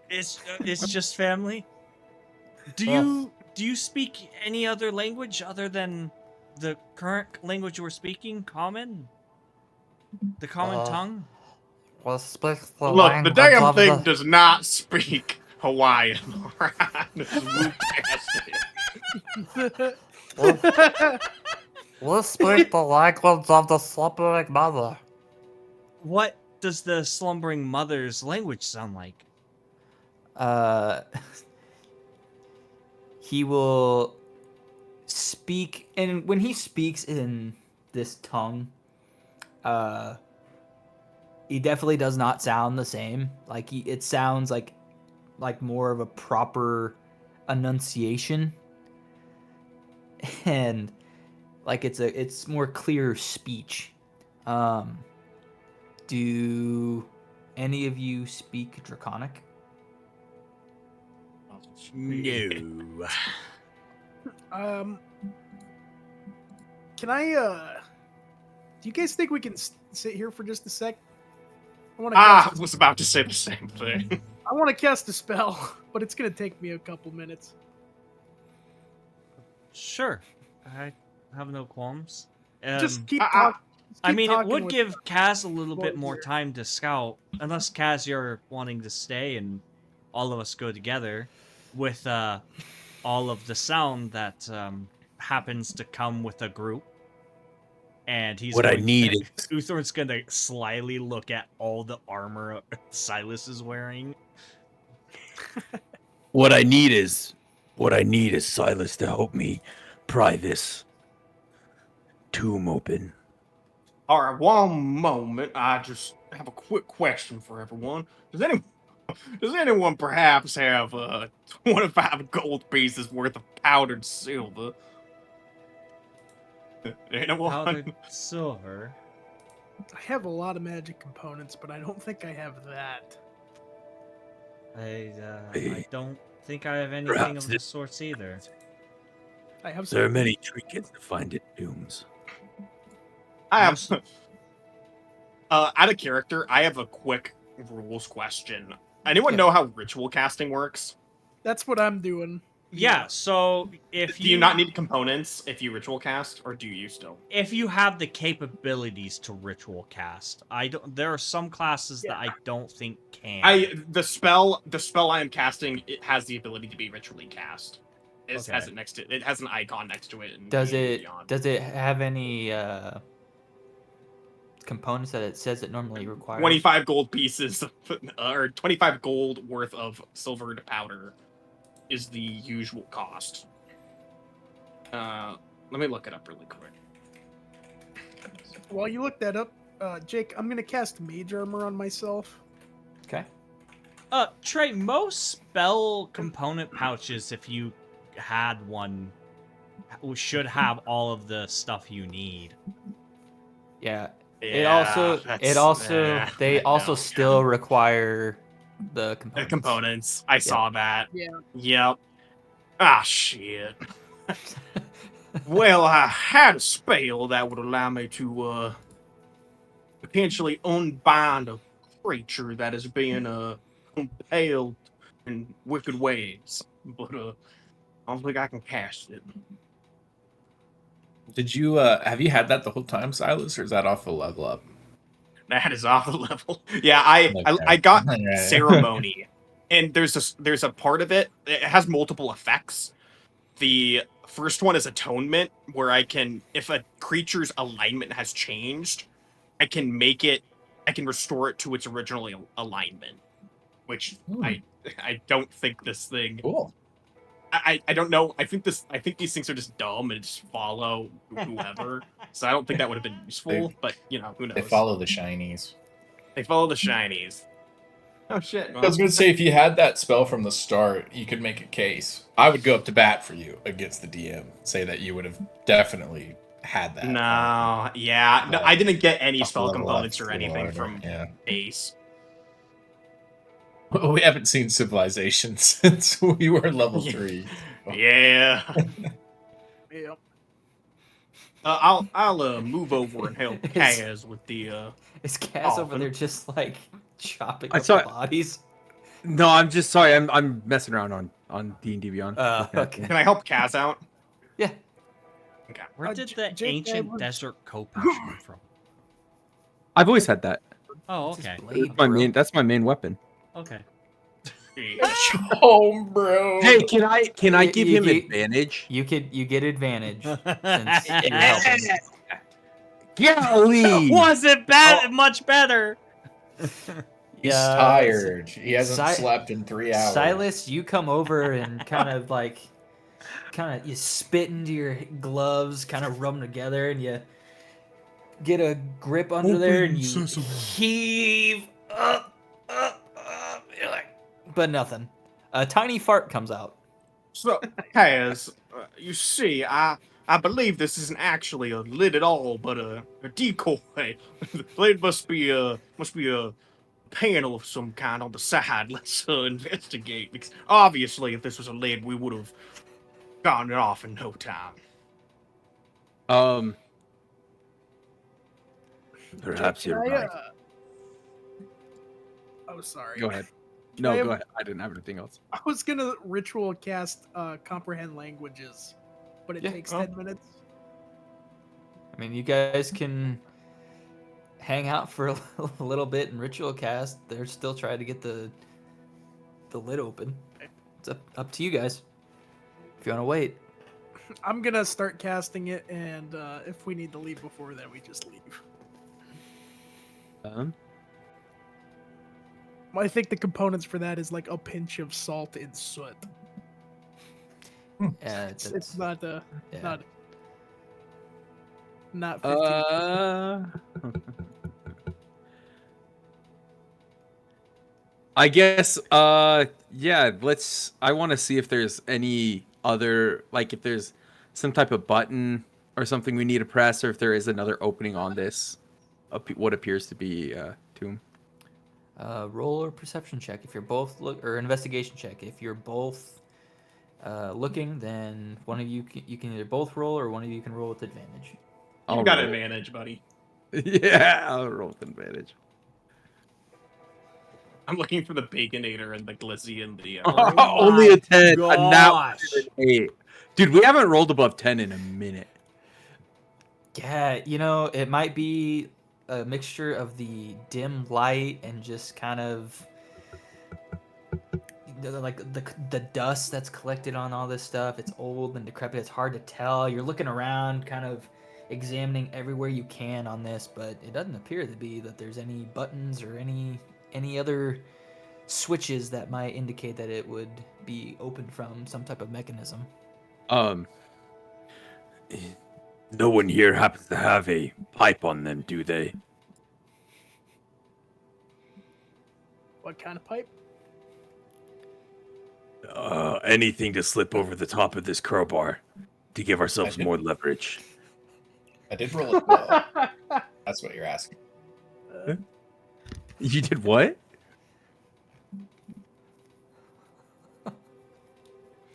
It's just family. Do Yes. you speak any other language other than the current language we're speaking? Common? The common tongue? We speak the Look, the language damn of thing the... does not speak Hawaiian. Alright? This is whoop-tastic. We speak the language of the slumbering mother. What does the slumbering mother's language sound like? He will speak, and when he speaks in this tongue, he definitely does not sound the same. Like it sounds like more of a proper enunciation, and like it's more clear speech. Do any of you speak Draconic? No. Can I do you guys think we can sit here for just a sec? I was about to say the same thing. I want to cast a spell, but it's going to take me a couple minutes. Sure. I have no qualms. Just keep I- talking. I mean, it would give Kaz a little bit more time to scout, unless Kaz, you're wanting to stay and all of us go together with all of the sound that happens to come with a group. And he's What I going need to, is Uthorn's gonna slyly look at all the armor Silas is wearing. what I need is Silas to help me pry this tomb open. All right, one moment. I just have a quick question for everyone. Does anyone perhaps have 25 gold pieces worth of powdered silver? Anyone? Powdered silver. I have a lot of magic components, but I don't think I have that. I don't think I have anything Perhaps of the sorts either. I have There are some. many trinkets to find in tombs. I have. Out of character, I have a quick rules question. Anyone Yeah. know how ritual casting works? That's what I'm doing. Yeah, so if Do you not need components if you ritual cast, or do you still? if you have the capabilities to ritual cast, I don't. There are some classes that I don't think can. The spell I am casting, it has the ability to be ritually cast. It Okay. has it next to it has an icon next to it. And Does D&D it Beyond. have any components that it says it normally requires? 25 gold pieces, or 25 gold worth of silvered powder is the usual cost. Let me look it up really quick. While you look that up, Jake, I'm going to cast Mage Armor on myself. Okay. Trey, most spell component pouches, if you had one, should have all of the stuff you need. Yeah. They No. also still require the components. The components. I saw that. Yeah. Yep. Ah, shit. Well, I had a spell that would allow me to potentially unbind a creature that is being compelled in wicked ways, but I don't think I can cast it. Did you have you had that the whole time, Silas, or is that off a level up? That is off the level. Yeah, I got Alright. ceremony, and there's a part of it. It has multiple effects. The first one is atonement, where I can, if a creature's alignment has changed, I can restore it to its original alignment. Which I don't think this thing. Cool. I don't know. I think these things are just dumb and just follow whoever. So I don't think that would have been useful. But who knows? They follow the shinies. They follow the shinies. Oh shit! I was going to say, if you had that spell from the start, you could make a case. I would go up to bat for you against the DM. Say that you would have definitely had that. No, yeah, no, I didn't get any Up spell level components up or to anything order, from yeah. base. We haven't seen civilization since we were level Yeah. 3. Yeah. Yep. I'll move over and help It's- Kaz with the Is Cass over Often. there just like chopping I up saw- the bodies? No, I'm just sorry. I'm messing around on D&D Beyond. Okay. Can I help Kaz out? Yeah. Okay. Where did the Jake, I ancient was- desert kopach come from? I've always had that. Oh, It's his okay. blade, That's my bro. main. That's my main weapon. Okay. Oh, bro. Hey, can I You- give you him get- advantage? You get advantage since you're Yeah. helping. Golly! Was it bad? Much better. He's Yeah, tired. He hasn't Si- slept in 3 hours. Silas, you come over and kind of you spit into your gloves, kind of rub them together, and you get a grip under there, and you heave up. You're like, but nothing. A tiny fart comes out. So, Kaz, you see, I believe this isn't actually a lid at all, but a decoy. The lid must be a panel of some kind on the side. Let's investigate. Because obviously, if this was a lid, we would have gotten it off in no time. Perhaps Can you're I, right. Oh, sorry. Go ahead. I No, have- go ahead. I didn't have anything else. I was gonna ritual cast comprehend languages, but it Yeah. takes Oh. 10 minutes. I mean, you guys can hang out for a little bit and ritual cast. They're still trying to get the lid open. It's up to you guys. If you want to wait. I'm gonna start casting it, and if we need to leave before then, we just leave. I think the components for that is like a pinch of salt and soot. Yeah, It's not yeah. not 15. I guess yeah, I want to see if there's any other, like, if there's some type of button or something we need to press, or if there is another opening on this what appears to be tomb. Roll a perception check if you're both or investigation check if you're both looking. Then one of you can either both roll, or one of you can roll with advantage. You got advantage, buddy. Yeah, I'll roll with advantage. I'm looking for the Baconator and the Glizzy and the... Only a 10. A nat gosh. 8. Dude, we haven't rolled above 10 in a minute. Yeah, it might be a mixture of the dim light and just kind of like the dust that's collected on all this stuff. It's old and decrepit. It's hard to tell. You're looking around, kind of examining everywhere you can on this, but it doesn't appear to be that there's any buttons or any other switches that might indicate that it would be opened from some type of mechanism. No one here happens to have a pipe on them, do they? What kind of pipe? Anything to slip over the top of this crowbar to give ourselves more leverage. I did roll it well. That's what you're asking. You did what?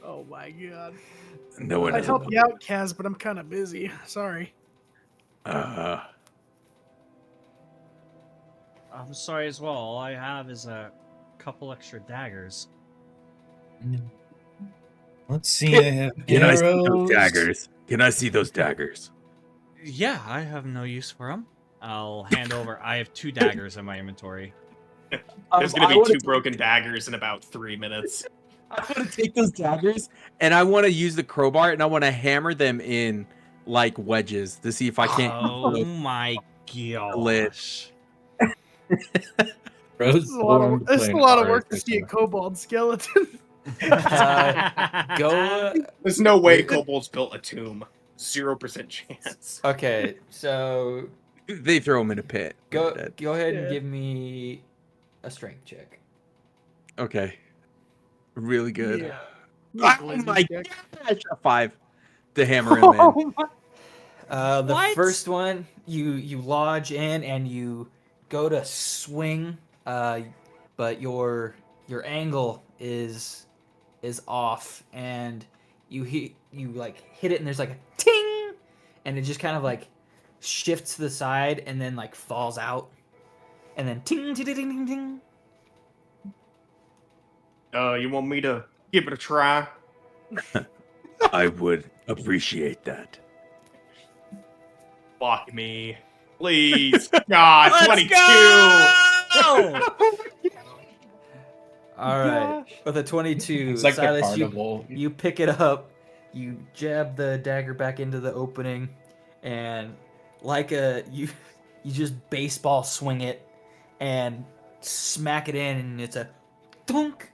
Oh my god. No one I'd has help you out, Kaz, but I'm kind of busy. Sorry. a... I'm sorry as well. All I have is a couple extra daggers. Let's see. I have Can I see arrows. those daggers? Can I see those daggers? Yeah, I have no use for them. I'll hand over. I have 2 daggers in my inventory. There's going to be 2 broken daggers in about 3 minutes. I want to take those daggers and I want to use the crowbar and I want to hammer them in like wedges to see if I can't. Oh my gosh. Rose This is a lot of, this is a lot of work to see a kobold skeleton. Go. There's no way kobolds built a tomb. 0% chance. Okay, so They throw them in a pit. go They're dead. go ahead and Yeah. give me a strength check. Okay. Really good. Yeah. Oh Glizzy my check. gosh! A 5 to hammer him in. Oh my- The What? first one, you lodge in and you go to swing, but your angle is off, and you like hit it, and there's like a ting, and it just kind of like shifts to the side, and then like falls out, and then ting ting ting ting ting. You want me to give it a try? I would appreciate that. Fuck me. Please. God, Let's 22! go! All right, with a 22, It's like the Silas, carnival. you pick it up, you jab the dagger back into the opening, and like you just baseball swing it and smack it in, and it's a thunk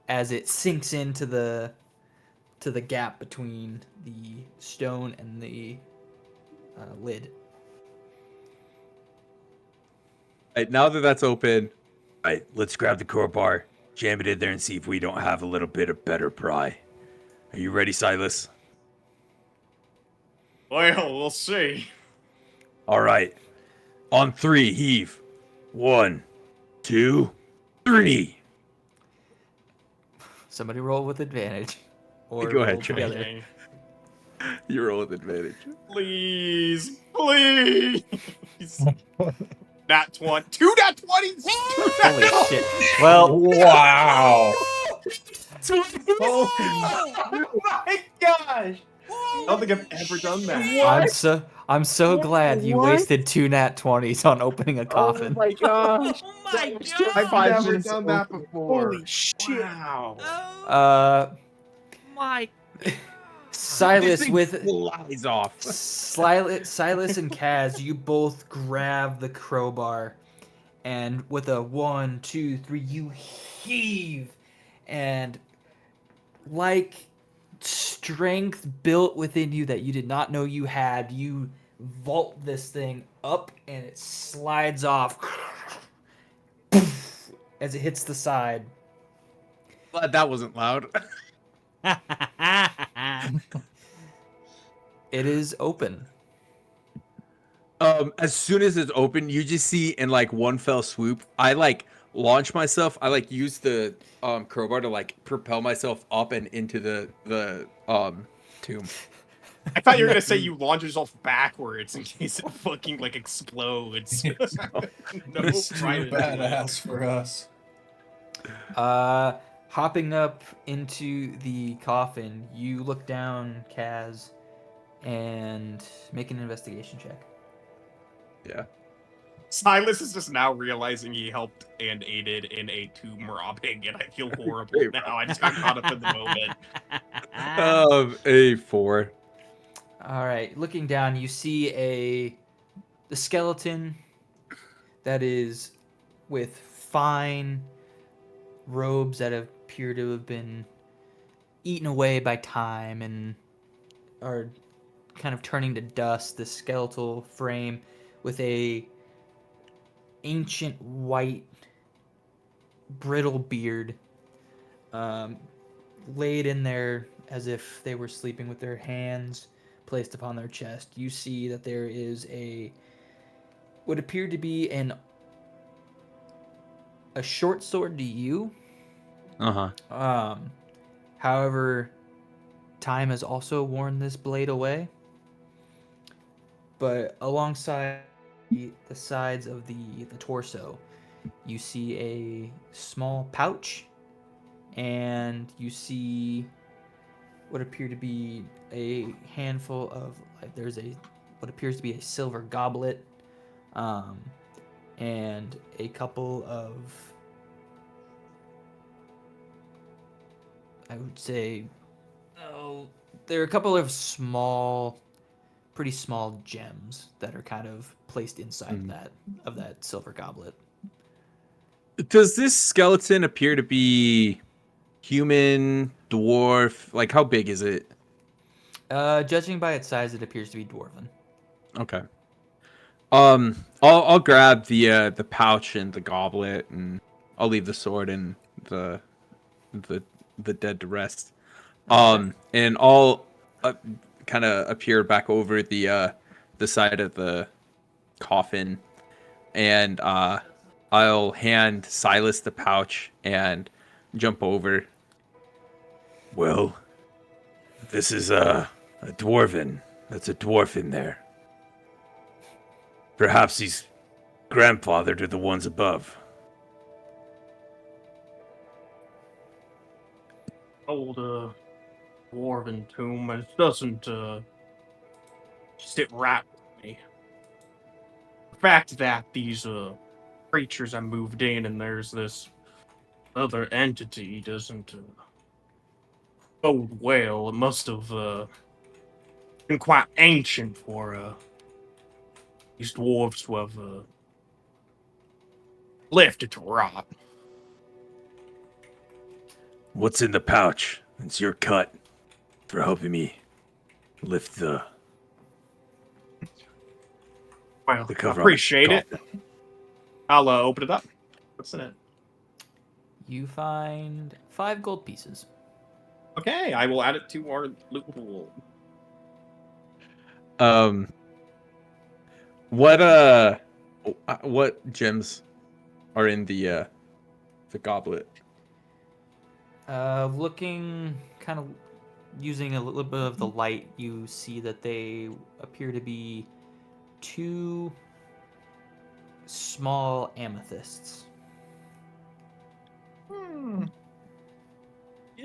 as it sinks into the gap between the stone and the lid. Right, now that that's open, right, let's grab the crowbar, jam it in there, and see if we don't have a little bit of better pry. Are you ready, Silas? Well, we'll see. All right. On 3, heave. 1, 2, 3. Somebody roll with advantage, or Go ahead, roll Trey. together. Okay. You roll with advantage. Please. Please. Nat 20. 2 nat 20s! Holy shit! Well, Wow. Oh my gosh! I don't think I've ever done that. I'm so glad you wasted 2 nat 20s on opening a coffin. Oh my gosh! Oh my I've god! never done that before. Holy shit! Wow. Oh my Silas with flies off. Silas and Kaz, you both grab the crowbar, and with a 1, 2, 3, you heave, and like strength built within you that you did not know you had, you vault this thing up, and it slides off as it hits the side. Glad that wasn't loud. It is open. As soon as it's open, you just see in like one fell swoop, I like launch myself. I like use the crowbar to like propel myself up and into the tomb. I thought you were gonna say you launch yourself backwards in case it fucking like explodes. No, It's too right. badass for us. Hopping up into the coffin, you look down, Kaz, and make an investigation check. Yeah. Silas is just now realizing he helped and aided in a tomb robbing, and I feel horrible now. I just got caught up in the moment. A 4. All right, looking down, you see the skeleton that is with fine robes that appear to have been eaten away by time and are kind of turning to dust. The skeletal frame with a ancient white brittle beard laid in there as if they were sleeping with their hands placed upon their chest. You see that there is what appeared to be a short sword to you. However, time has also worn this blade away. But alongside the sides of the torso, you see a small pouch, and you see what appear to be a handful of there's what appears to be a silver goblet, and a couple of, I would say, there are a couple of pretty small gems that are kind of placed inside of that silver goblet. Does this skeleton appear to be human, dwarf? Like, how big is it? Judging by its size, it appears to be dwarven. Okay. I'll grab the pouch and the goblet, and I'll leave the sword and the dead to rest. And I'll kind of appear back over the the side of the coffin, and I'll hand Silas the pouch and jump over. Well, this is a dwarven. That's a dwarf in there. Perhaps he's grandfather to the ones above. Old dwarven tomb, and it doesn't sit right with me. The fact that these creatures have moved in and there's this other entity doesn't bode well. It must have been quite ancient for these dwarves to have left it to rot. What's in the pouch? It's your cut for helping me lift the Well, I cover. appreciate it. I'll open it up. What's in it? You find 5 gold pieces. Okay, I will add it to our loot pool. What gems are in the goblet? Looking kind of using a little bit of the light, you see that they appear to be 2 small amethysts. You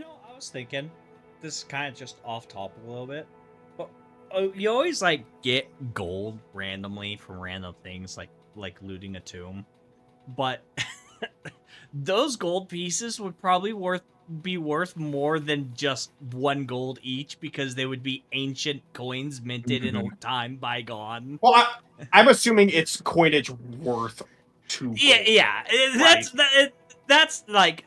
know, I was thinking, this is kind of just off topic a little bit, but you always like get gold randomly from random things, like looting a tomb, but those gold pieces would probably be worth more than just 1 gold each, because they would be ancient coins minted in a time bygone. Well, I'm assuming it's coinage worth 2 Yeah. That's like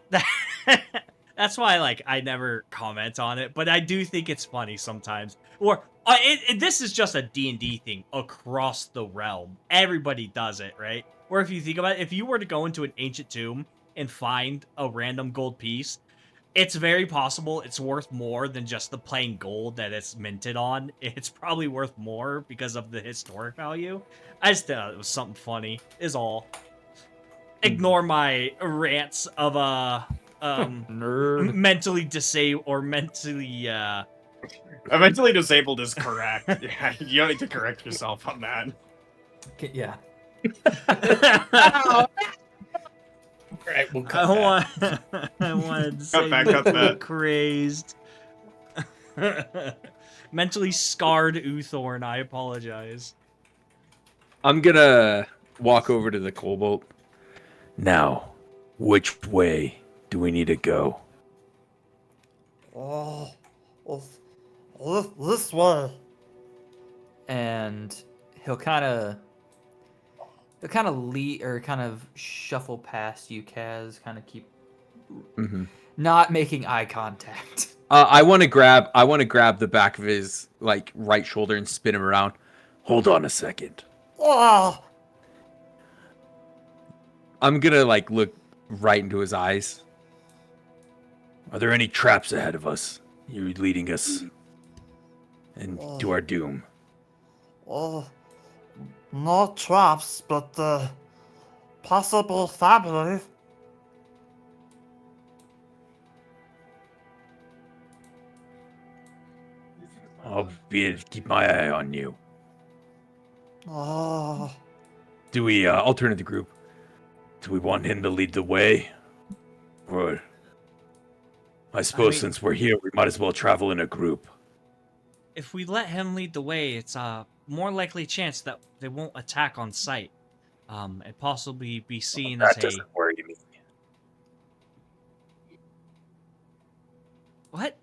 that's why like I never comment on it, but I do think it's funny sometimes. Or this is just a D&D thing across the realm. Everybody does it, right? Or if you think about it, if you were to go into an ancient tomb and find a random gold piece, it's very possible it's worth more than just the plain gold that it's minted on. It's probably worth more because of the historic value. I just thought it was something funny, is all. Ignore my rants of Nerd. mentally disabled or mentally Mentally disabled is correct. Yeah, you don't need to correct yourself on that. Okay, yeah. Right, we'll cut that. I wanted to Cut say that, cut that. crazed. Mentally scarred Uthorn, I apologize. I'm gonna walk over to the kobold. Now, which way do we need to go? Oh, this way. And he'll kind of lead or kind of shuffle past you, Kaz. Kind of keep not making eye contact. I want to grab the back of his like right shoulder and spin him around. Hold on a second. Oh, I'm gonna like look right into his eyes. Are there any traps ahead of us? You're leading us into our doom. oh, no traps, but possible family. Keep my eye on you. Oh, Do we, I'll turn to the group. Do we want him to lead the way? Or, I suppose mean- since we're here, we might as well travel in a group. If we let him lead the way, it's a more likely chance that they won't attack on sight, and possibly be seen That as a doesn't worry me. what?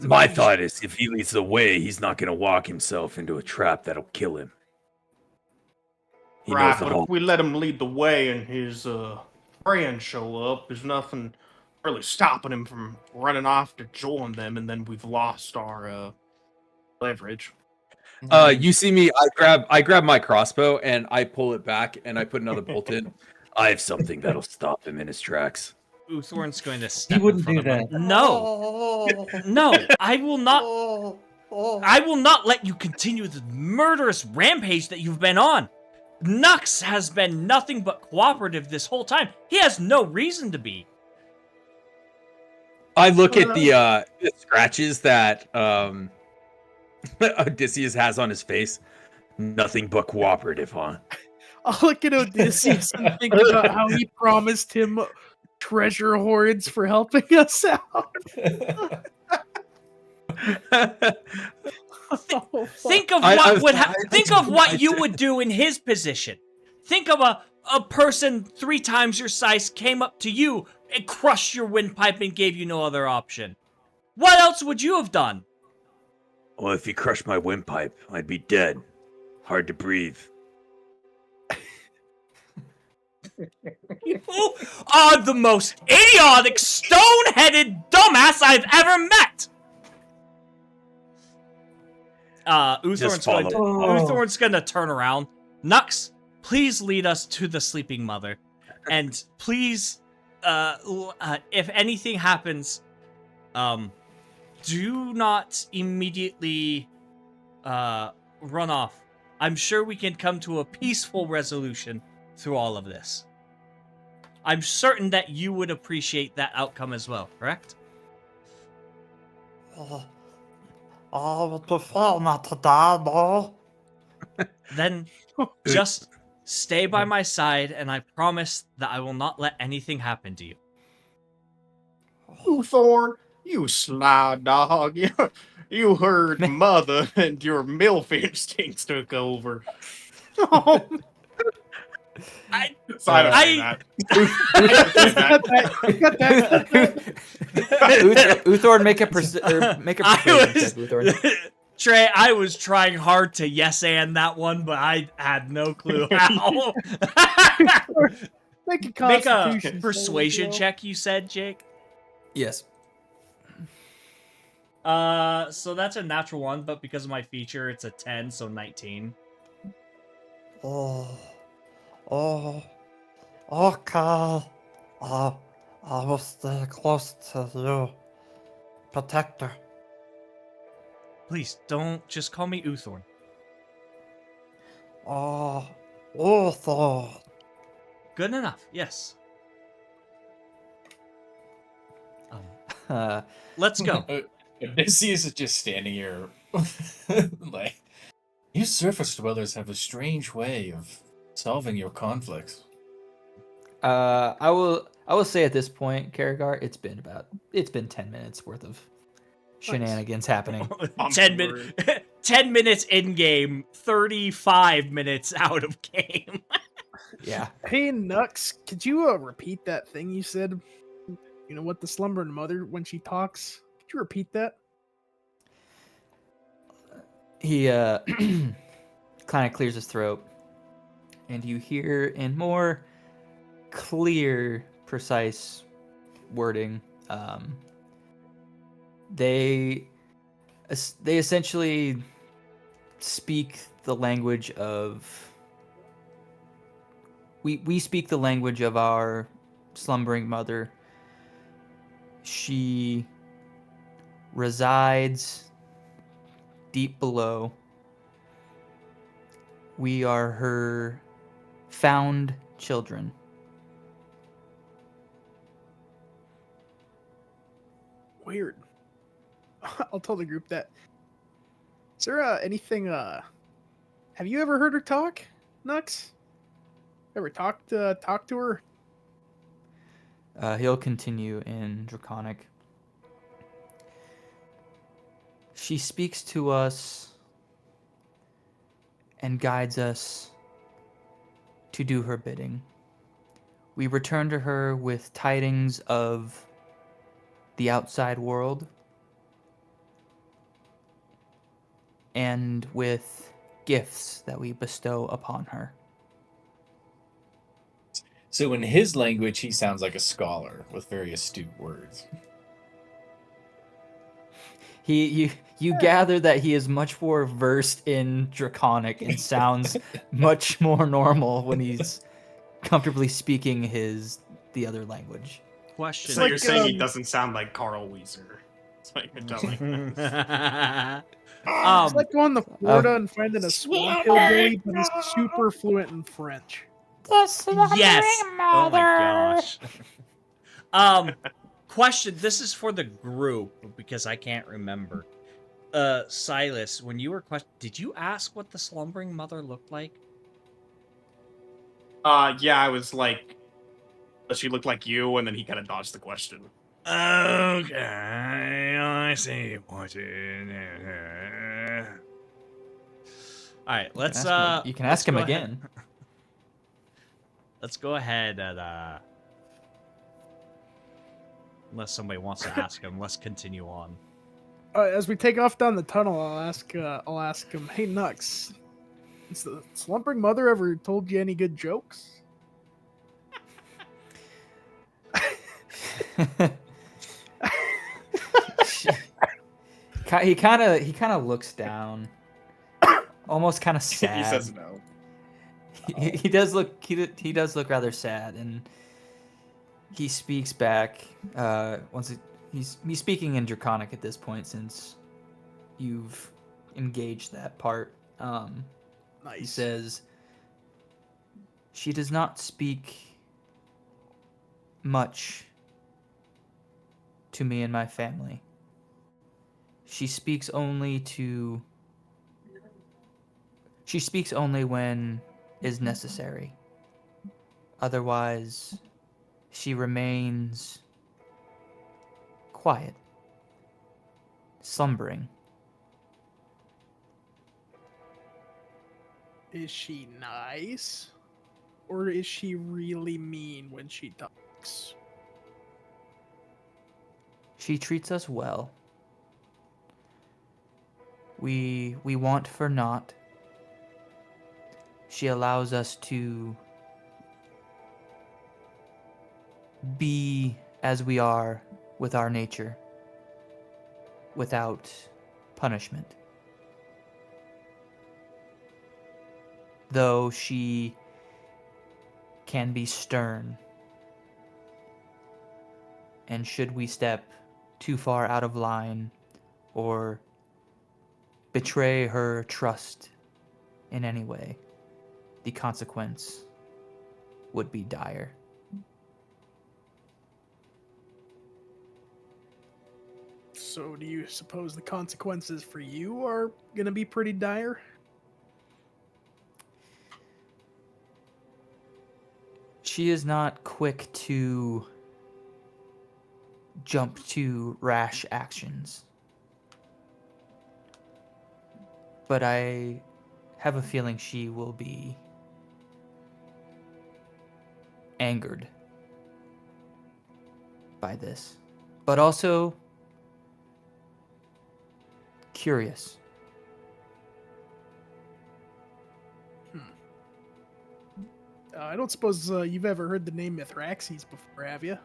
My thought is, if he leads the way, he's not going to walk himself into a trap that'll kill him. He knows Right, the but whole. if we let him lead the way and his friends show up, there's nothing really stopping him from running off to join them, and then we've lost our leverage. You see me? I grab my crossbow and I pull it back and I put another bolt in. I have something that'll stop him in his tracks. Uthorn's going to step wouldn't in front do of him. No, oh, no, I will not. oh, I will not let you continue the murderous rampage that you've been on. Nux has been nothing but cooperative this whole time. He has no reason to be. I look at the scratches that Odysseus has on his face. Nothing but cooperative, huh? I'll look at Odysseus and think about how he promised him treasure hoards for helping us out. Oh, Think of what you would do in his position. Think of a person 3 times your size came up to you and crushed your windpipe and gave you no other option. What else would you have done? Well, if he crushed my windpipe, I'd be dead. Hard to breathe. You are the most idiotic, stone-headed dumbass I've ever met! Uthorn's gonna turn around. Nux, please lead us to the sleeping mother. And please, if anything happens, do not immediately run off. I'm sure we can come to a peaceful resolution through all of this. I'm certain that you would appreciate that outcome as well, correct? I would prefer not to die, no. Then just stay by my side, and I promise that I will not let anything happen to you. Uthorn, you sly dog. You heard mother and your MILF instincts took over. Oh, Uthorn, make a persuasion check, Uthorn. Trey, I was trying hard to yes-and that one, but I had no clue how. make a persuasion check, you said, Jake? Yes. So that's a natural 1, but because of my feature, it's a 10, so 19. Okay. I will stay close to you. Protector. Please, don't just call me Uthorn. Uthorn. Good enough, yes. Let's go. Odysseus is just standing here, like, you surface dwellers have a strange way of solving your conflicts. I will say at this point, Karagar, it's been 10 minutes worth of shenanigans happening. 10 minutes in game, 35 minutes out of game. Yeah. Hey, Nux, could you repeat that thing you said? You know what, the slumbering mother, when she talks? Could you repeat that? He kind of clears his throat, and you hear in more clear, precise wording. They essentially speak the language of. We speak the language of our slumbering mother. She resides deep below. We are her found children. Weird. I'll tell the group that. Is there anything? Have you ever heard her talk, Nux? Ever talked to her? He'll continue in Draconic. She speaks to us and guides us to do her bidding. We return to her with tidings of the outside world and with gifts that we bestow upon her. So in his language, he sounds like a scholar with very astute words. You gather that he is much more versed in Draconic and sounds much more normal when he's comfortably speaking the other language. Question. So you're saying he doesn't sound like Carl Weezer? That's what you're telling me. It's like going to Florida and finding a swamp hillbilly, but he's super fluent in French. Yes. Oh my gosh. Question. This is for the group because I can't remember. Silas, when you were did you ask what the slumbering mother looked like? Yeah, I was like, does she look like you? And then he kind of dodged the question. Okay, I see what it is. All right, let's You can ask him go again. ahead. Let's go ahead and unless somebody wants to ask him, let's continue on. As we take off down the tunnel, I'll ask him, "Hey Nux, has the slumbering mother ever told you any good jokes?" He kind of looks down, almost kind of sad. He says no. He does look rather sad, and he speaks back. He's speaking in Draconic at this point since you've engaged that part. Nice. He says, "She does not speak much to me and my family. She speaks only when is necessary. Otherwise, she remains quiet, slumbering." Is she nice? Or is she really mean when she talks? She treats us well. We want for naught. She allows us to be as we are with our nature, without punishment. Though she can be stern, and should we step too far out of line or betray her trust in any way, the consequence would be dire. So do you suppose the consequences for you are gonna be pretty dire? She is not quick to jump to rash actions, but I have a feeling she will be angered by this, but also curious. I don't suppose you've ever heard the name Mithraxes before, have you?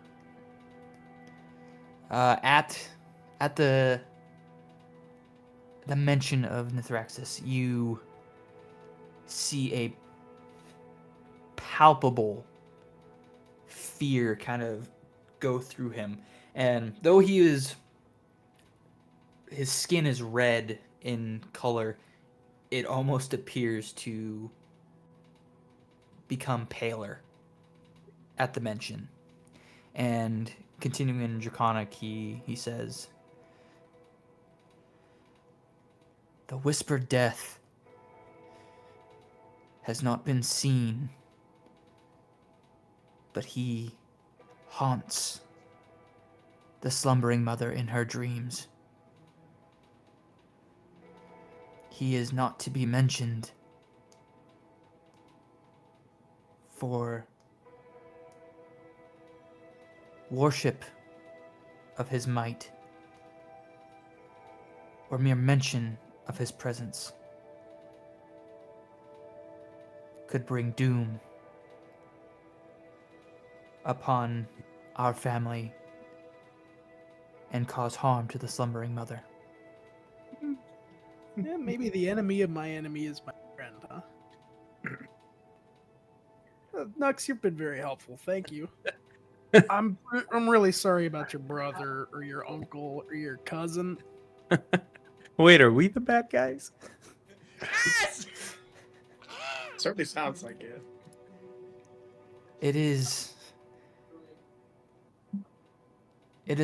At the mention of Mithraxes, you see a palpable fear kind of go through him, and though his skin is red in color, it almost appears to become paler at the mention. And continuing in Draconic, he says, "The whispered death has not been seen, but he haunts the slumbering mother in her dreams. He is not to be mentioned, for worship of his might, or mere mention of his presence could bring doom upon our family and cause harm to the slumbering mother." Yeah, maybe the enemy of my enemy is my friend, huh? Nux, you've been very helpful. Thank you. I'm really sorry about your brother or your uncle or your cousin. Wait, are we the bad guys? Certainly sounds like it. It is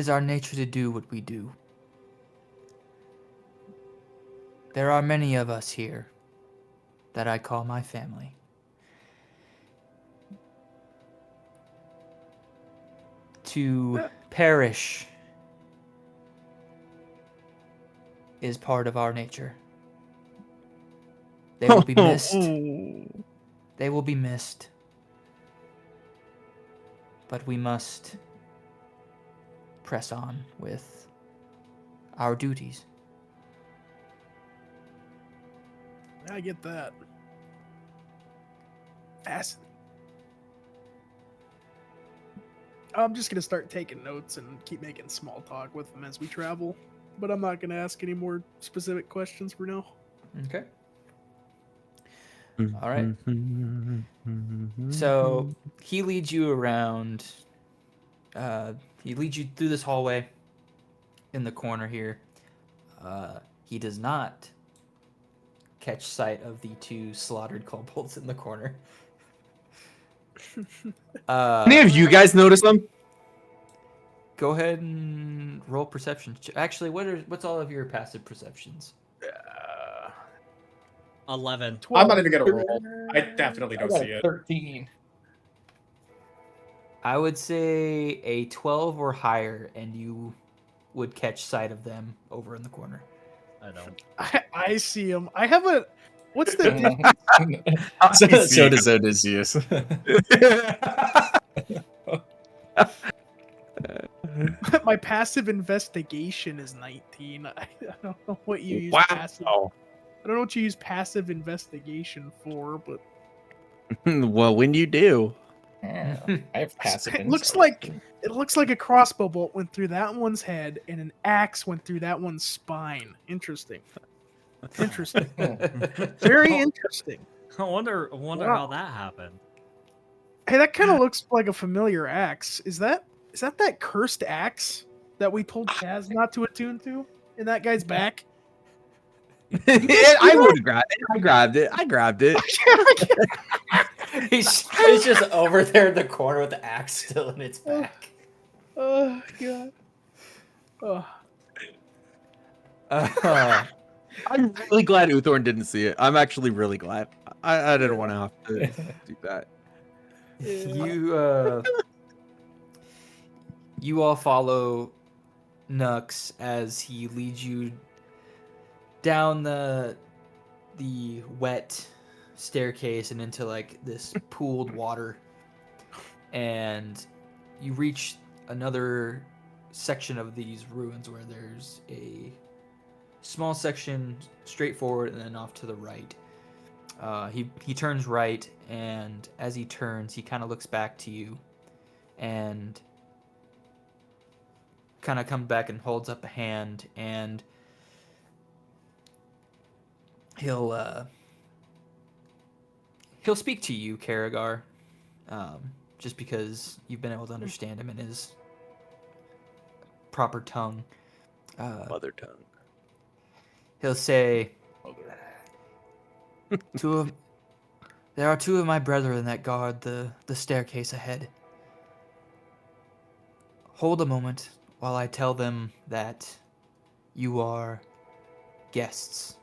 our nature to do what we do. There are many of us here that I call my family. To perish is part of our nature. They will be missed. They will be missed. But we must press on with our duties. I get that. Fascinating. I'm just gonna start taking notes and keep making small talk with them as we travel, but I'm not gonna ask any more specific questions for now. Okay. All right. So he leads you around. He leads you through this hallway in the corner here. He does not catch sight of the two slaughtered kobolds in the corner. Any of you guys notice them? Go ahead and roll perception. Actually, what's all of your passive perceptions? 11. I'm not even gonna roll. I definitely don't see it. 13. I would say a 12 or higher, and you would catch sight of them over in the corner. I don't. I see them. I have a. What's the difference? So does Odysseus. My passive investigation is 19. I don't know what you use passive. I don't know what you use passive investigation for, but Well, when you do. I have passive. it looks like a crossbow bolt went through that one's head and an axe went through that one's spine. Interesting. Interesting. Very interesting. I wonder Wow. how that happened. Hey, that kind of looks like a familiar axe. Is that cursed axe that we told Kaz not to attune to in that guy's back? I would have grabbed it. I grabbed it. He's just over there in the corner with the axe still in its back. Oh god. Oh. I'm really glad Uthorn didn't see it. I'm actually really glad. I didn't want to have to do that. You all follow Nux as he leads you down the wet staircase and into like this pooled water, and you reach another section of these ruins where there's a small section straight forward and then off to the right. He turns right, and as he turns, he kind of looks back to you and kind of comes back and holds up a hand, and he'll speak to you, Karagar, just because you've been able to understand him in his proper tongue. Mother tongue. He'll say, there are two of my brethren that guard the staircase ahead. Hold a moment while I tell them that you are guests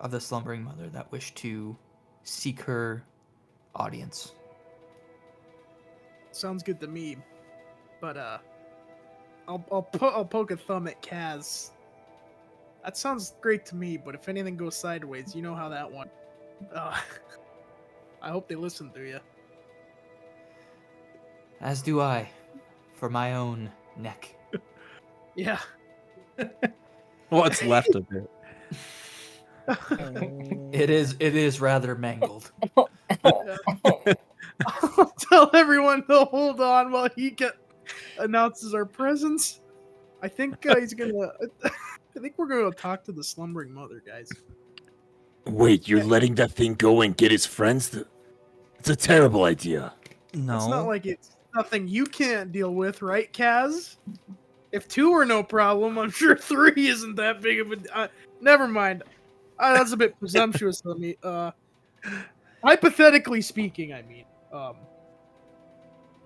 of the Slumbering Mother that wish to seek her audience. Sounds good to me. But I'll poke a thumb at Kaz. That sounds great to me, but if anything goes sideways, you know how that one. I hope they listen to you. As do I, for my own neck. Yeah. What's left of it? It is rather mangled. I'll tell everyone to hold on while he announces our presence. I think he's gonna. I think we're gonna talk to the Slumbering Mother, guys. Wait, you're letting that thing go and get his friends? It's a terrible idea. No. It's not like it's nothing you can't deal with, right, Kaz? If 2 are no problem, I'm sure 3 isn't that big of a. Never mind. That's a bit presumptuous of me. Hypothetically speaking, I mean,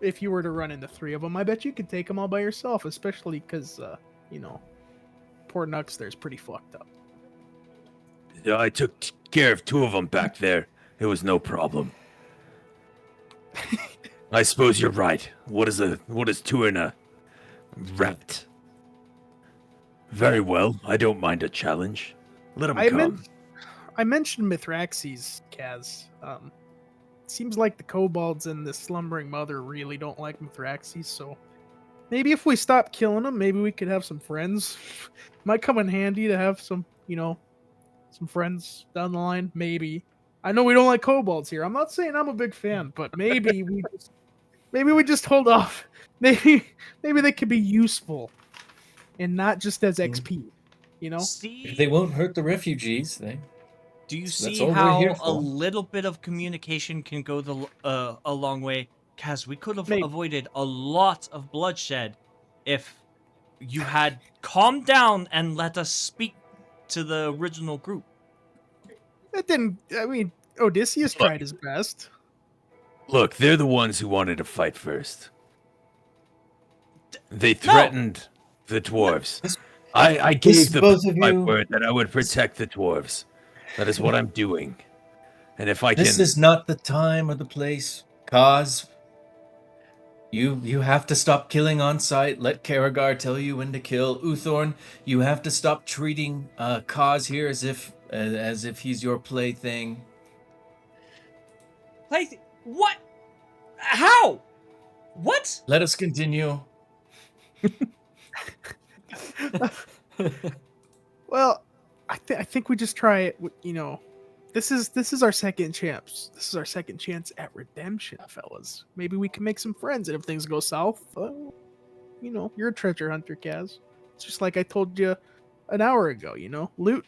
if you were to run into 3 of them, I bet you could take them all by yourself, especially because, poor Nux there's pretty fucked up. Yeah, I took care of 2 of them back there. It was no problem. I suppose you're right. What is 2 in a rat? Very well. I don't mind a challenge. Let him come. I mentioned Mithraxes, Kaz. Seems like the kobolds and the slumbering mother really don't like Mithraxes, so maybe if we stop killing them, maybe we could have some friends. Might come in handy to have some friends down the line. Maybe. I know we don't like kobolds here. I'm not saying I'm a big fan, but maybe we just hold off. Maybe they could be useful and not just as XP. See, If they won't hurt the refugees, do you that's see all we're how here a for. little bit of communication can go a long way? Kaz, we could have Maybe. avoided a lot of bloodshed if you had calmed down and let us speak to the original group. That didn't. I mean, Odysseus tried his best. Look, they're the ones who wanted to fight first. They threatened the dwarves. I gave my word that I would protect the dwarves. That is what I'm doing. And if I can... This is not the time or the place. Kaz, you have to stop killing on sight. Let Karagar tell you when to kill. Uthorn, you have to stop treating Kaz here as if he's your plaything. Plaything? What? How? What? Let us continue. Well, I think we just try it. This is our second chance. This is our second chance at redemption, fellas. Maybe we can make some friends, and if things go south, you're a treasure hunter, Kaz. It's just like I told you an hour ago. Loot.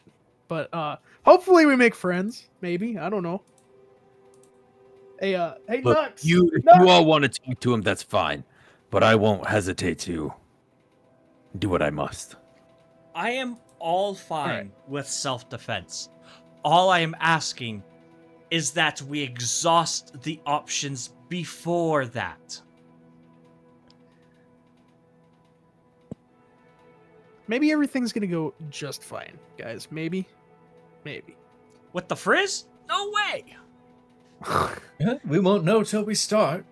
But hopefully we make friends. Maybe, I don't know. Hey, Look, Nux. if you all want to talk to him, that's fine. But I won't hesitate to do what I must. I am all fine with self-defense. All I am asking is that we exhaust the options before that. Maybe everything's gonna go just fine, guys. Maybe. With the frizz? No way! We won't know till we start.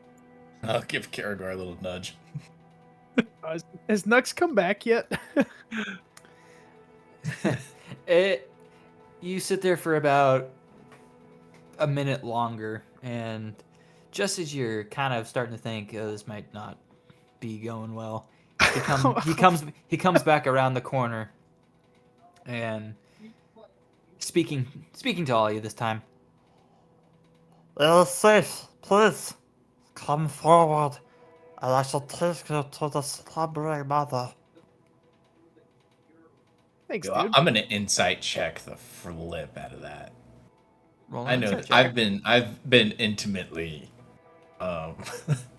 I'll give Karagar a little nudge. Has Nux come back yet? You sit there for about a minute longer, and just as you're kind of starting to think, this might not be going well, he comes back around the corner, and speaking to all of you this time. It is safe. Please, come forward, and I shall take you to the slumbering mother. Thanks, Yo, dude. I'm gonna insight check the flip out of that. Roll I an know insight that check. I've been intimately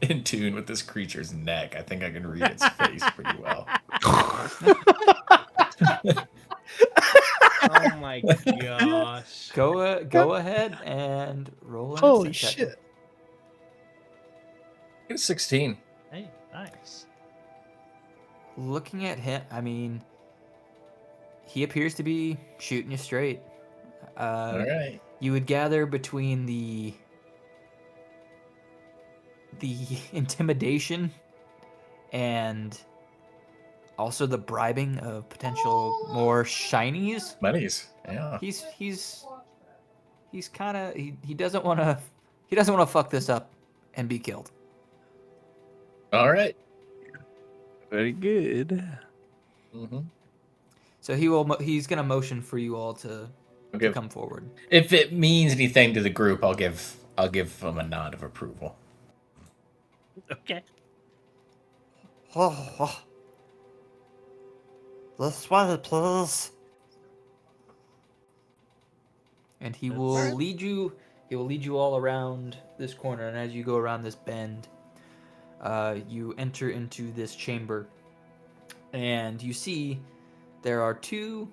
in tune with this creature's neck. I think I can read its face pretty well. Oh my gosh. Go ahead and roll an Holy insight check. shit. Get a 16. Hey, nice. Looking at him, I mean, he appears to be shooting you straight. All right. You would gather between the intimidation and also the bribing of potential more shinies. Bunnies. Yeah. He's kind of he doesn't want to fuck this up and be killed. All right. Very good. Mm-hmm. So he's gonna motion for you all to come forward. If it means anything to the group, I'll give him a nod of approval. Okay. Oh. This way, please. And he will lead you. He will lead you all around this corner, and as you go around this bend, you enter into this chamber. And you see there are 2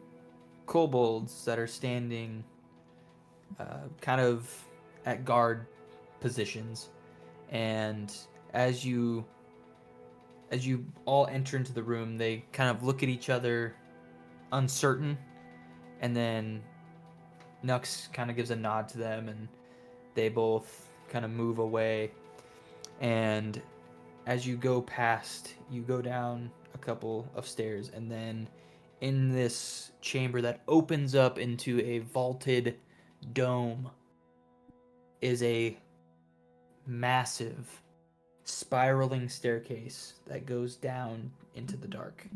kobolds that are standing kind of at guard positions. And as you all enter into the room, they kind of look at each other uncertain, and then Nux kind of gives a nod to them, and they both kind of move away. And as you go past, you go down a couple of stairs, and then in this chamber that opens up into a vaulted dome is a massive spiraling staircase that goes down into the dark.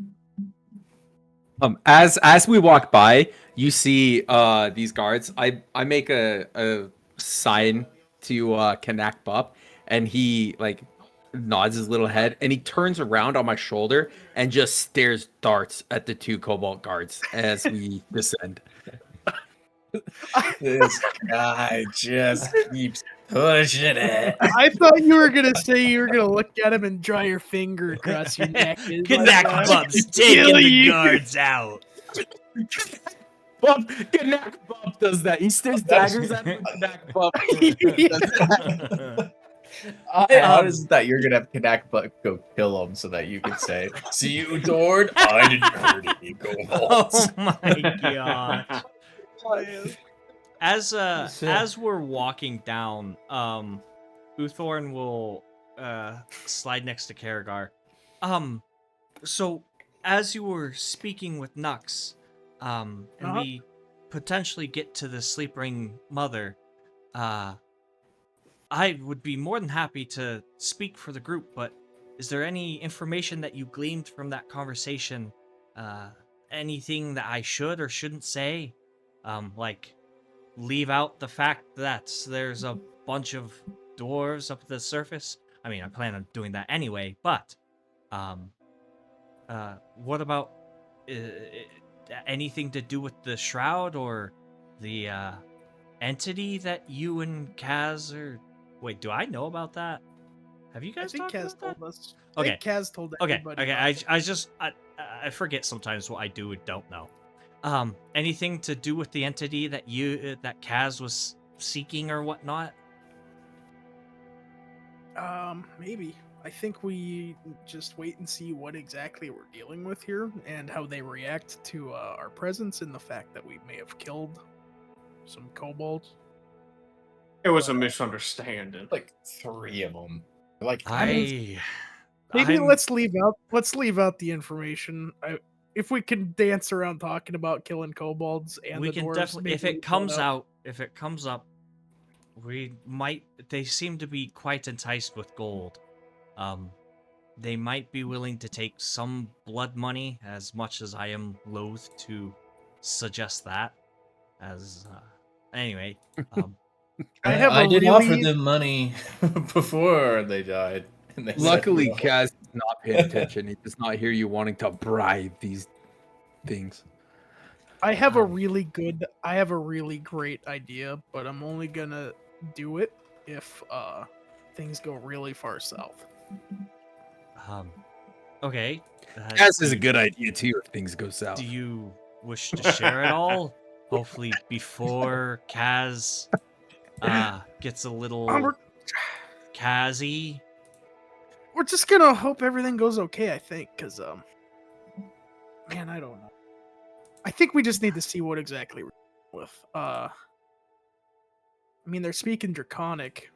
As we walk by, you see these guards. I make a sign to Kanak Bup, and he like nods his little head, and he turns around on my shoulder and just stares darts at the 2 cobalt guards as we descend. This guy just keeps pushing it. I thought you were gonna say you were gonna look at him and draw your finger across your neck. Kanak Bub's taking the guards out. Kanak Bup does that. He stares daggers at me. Kanak Bup. How is that you're gonna have Kanak Buck go kill him so that you can say, "See you, Uthorn? I didn't hurt any kobolds." Oh my god. As we're walking down, Uthorn will slide next to Karagar. So as you were speaking with Nux, and we potentially get to the Sleeping Mother, I would be more than happy to speak for the group, but is there any information that you gleaned from that conversation? Anything that I should or shouldn't say? Like, leave out the fact that there's a bunch of dwarves up at the surface? I mean, I plan on doing that anyway, but, what about anything to do with the shroud or the, entity that you and Kaz are... Wait, do I know about that? Have you I guys think talked Kaz about that? told us. Okay. I think Kaz told everybody. Okay, I forget sometimes what I do and don't know. Anything to do with the entity that that Kaz was seeking or whatnot? Maybe. I think we just wait and see what exactly we're dealing with here and how they react to our presence and the fact that we may have killed some kobolds. It was a misunderstanding. Like 3 of them. Like Maybe I'm- let's leave out the information. If we can dance around talking about killing kobolds and we the can dwarves, definitely, maybe if we it pull comes out, we might. They seem to be quite enticed with gold. They might be willing to take some blood money, as much as I am loath to suggest that. As anyway, I did offer them money before they died. And they said Luckily, no. Kaz is not paying attention. He does not hear you wanting to bribe these things. I have a really great idea, but I'm only gonna do it if things go really far south. okay. Kaz is a good idea too if things go south. Do you wish to share it all? Hopefully before Kaz gets a little Kazzy. We're just gonna hope everything goes okay, I think, because man, I don't know. I think we just need to see what exactly we're with. I mean, they're speaking Draconic.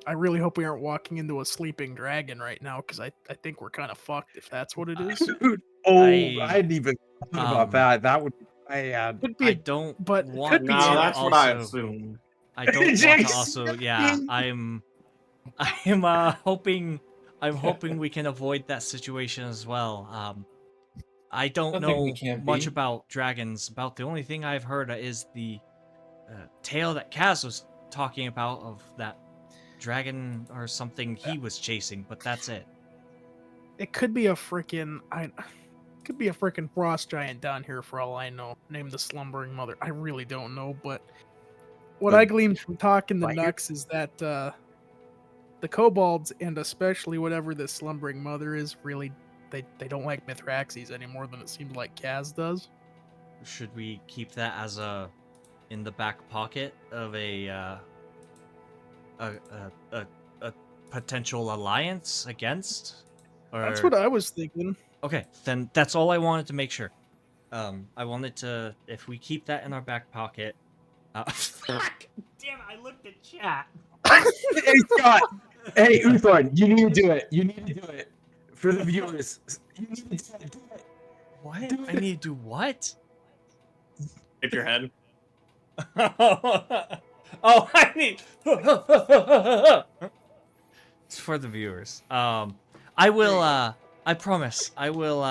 I really hope we aren't walking into a sleeping dragon right now, because I think we're kind of fucked if that's what it is. Dude, I hadn't even thought about that. That would be bad. Could be, I don't but it want could be No, to that's what I also- assumed. I don't want to also, yeah, I'm hoping we can avoid that situation as well. I don't Don't think know we can't much be. about dragons. About the only thing I've heard is the tale that Kaz was talking about of that dragon or something he was chasing, but that's it. It could be a freaking frost giant down here for all I know, named the Slumbering Mother. I really don't know, but what I gleaned from talking to Right. Nux is that the kobolds, and especially whatever this slumbering mother is, really, they don't like Mithraxes any more than it seems like Kaz does. Should we keep that as in the back pocket of a potential alliance against? Or... That's what I was thinking. Okay, then that's all I wanted to make sure. I wanted to, if we keep that in our back pocket. Fuck! Damn it! I looked at chat. Hey Scott. Hey Uthorn, you need to do it. You need to do it for the viewers. You need to do it. What? Do I it. need to do what? Hit your head. Oh, I need. It's for the viewers. I will. I promise. I will.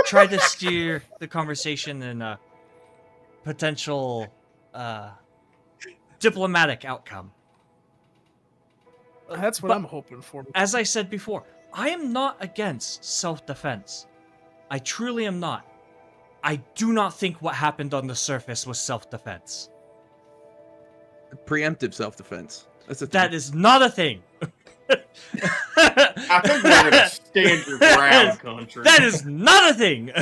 Try to steer the conversation in a potential diplomatic outcome. That's what But I'm hoping for. as I said before, I am not against self-defense. I truly am not. I do not think what happened on the surface was self-defense. Preemptive self-defense. That's a thing. That is not a thing. I think we're gonna stand your ground, country. That is not a thing.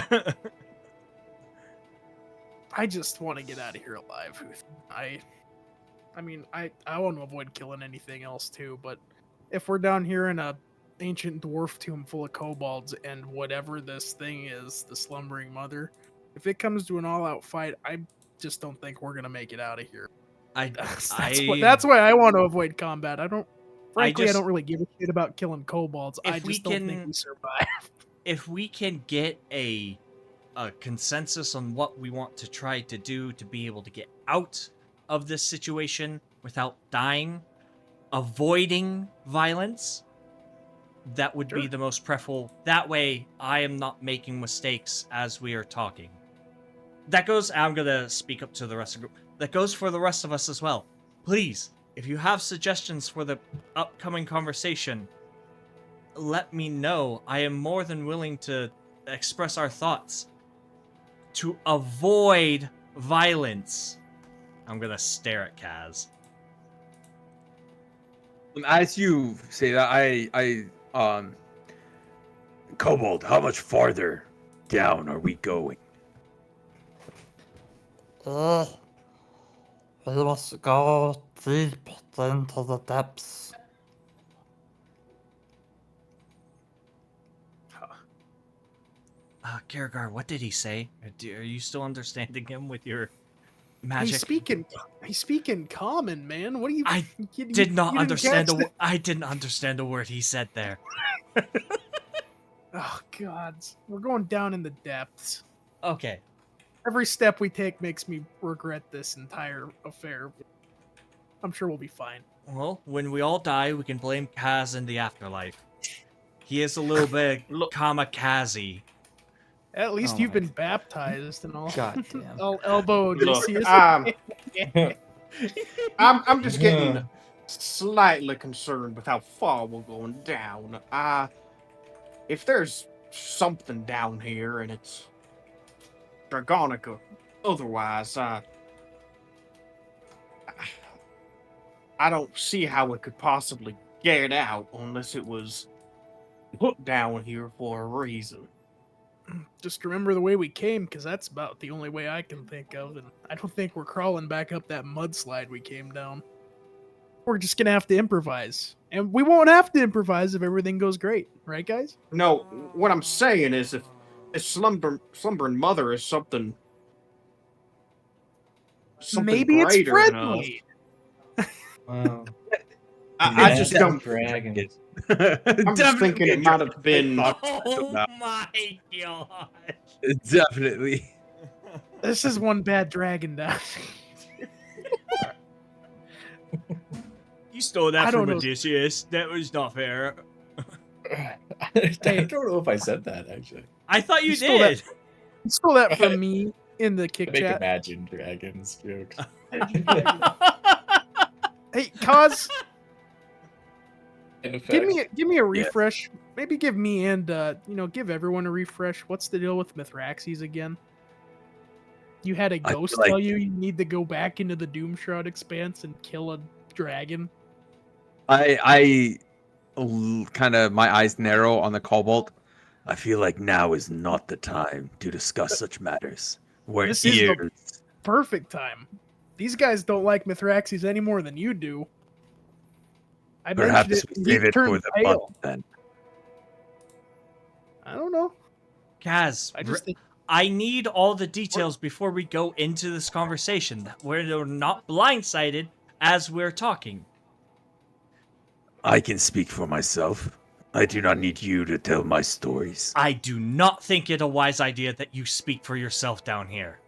I just want to get out of here alive. I mean, I want to avoid killing anything else too, but if we're down here in a ancient dwarf tomb full of kobolds and whatever this thing is, the slumbering mother, if it comes to an all-out fight, I just don't think we're gonna make it out of here. That's why I want to avoid combat. I don't really give a shit about killing kobolds. I just don't think we survive. If we can get a consensus on what we want to try to do to be able to get out of this situation without dying, avoiding violence, that would be the most preferable. That way, I am not making mistakes as we are talking. That goes, I'm going to speak up to the rest of the group. That goes for the rest of us as well. Please, if you have suggestions for the upcoming conversation, let me know. I am more than willing to express our thoughts to avoid violence. I'm going to stare at Kaz. As you say that, Kobold, how much farther down are we going? We must go deep into the depths. Karagar, what did he say? Are you still understanding him with your magic? He's speaking common, man. What are you? I did not understand. I didn't understand a word he said there. Oh God, we're going down in the depths. Okay. Every step we take makes me regret this entire affair. I'm sure we'll be fine. Well, when we all die, we can blame Kaz in the afterlife. He is a little bit kamikaze. At least you've been baptized and all. God damn. I'll elbow Odysseus. I'm just getting slightly concerned with how far we're going down. If there's something down here and it's dragonic or otherwise, I don't see how it could possibly get out unless it was put down here for a reason. Just remember the way we came, because that's about the only way I can think of, and I don't think we're crawling back up that mudslide we came down. We're just gonna have to improvise. And we won't have to improvise if everything goes great, right guys? No, what I'm saying is if slumbering mother is something maybe it's greater than us. friendly. Wow. I just don't. Dragons. I'm just thinking it might have been. Oh my god! Definitely. This is one bad dragon down. You stole that I from don't know. Odysseus. That was not fair. I don't know if I said that, actually. I thought you You stole did. You stole that from me in the I kick make chat. Imagine Dragons jokes. Hey, Kaz, In effect. give me a refresh. Maybe give me and give everyone a refresh. What's the deal with Mithraxes again? You had a I feel ghost like- tell you need to go back into the Doomshroud expanse and kill a dragon. I kind of, my eyes narrow on the kobold. I feel like now is not the time to discuss such matters. We're This is the- ears. Perfect time. These guys don't like Mithraxes any more than you do. I Perhaps mentioned we it. He save it for turned the pale. month then. I don't know. Kaz, I just think I need all the details before we go into this conversation. We're not blindsided as we're talking. I can speak for myself. I do not need you to tell my stories. I do not think it a wise idea that you speak for yourself down here.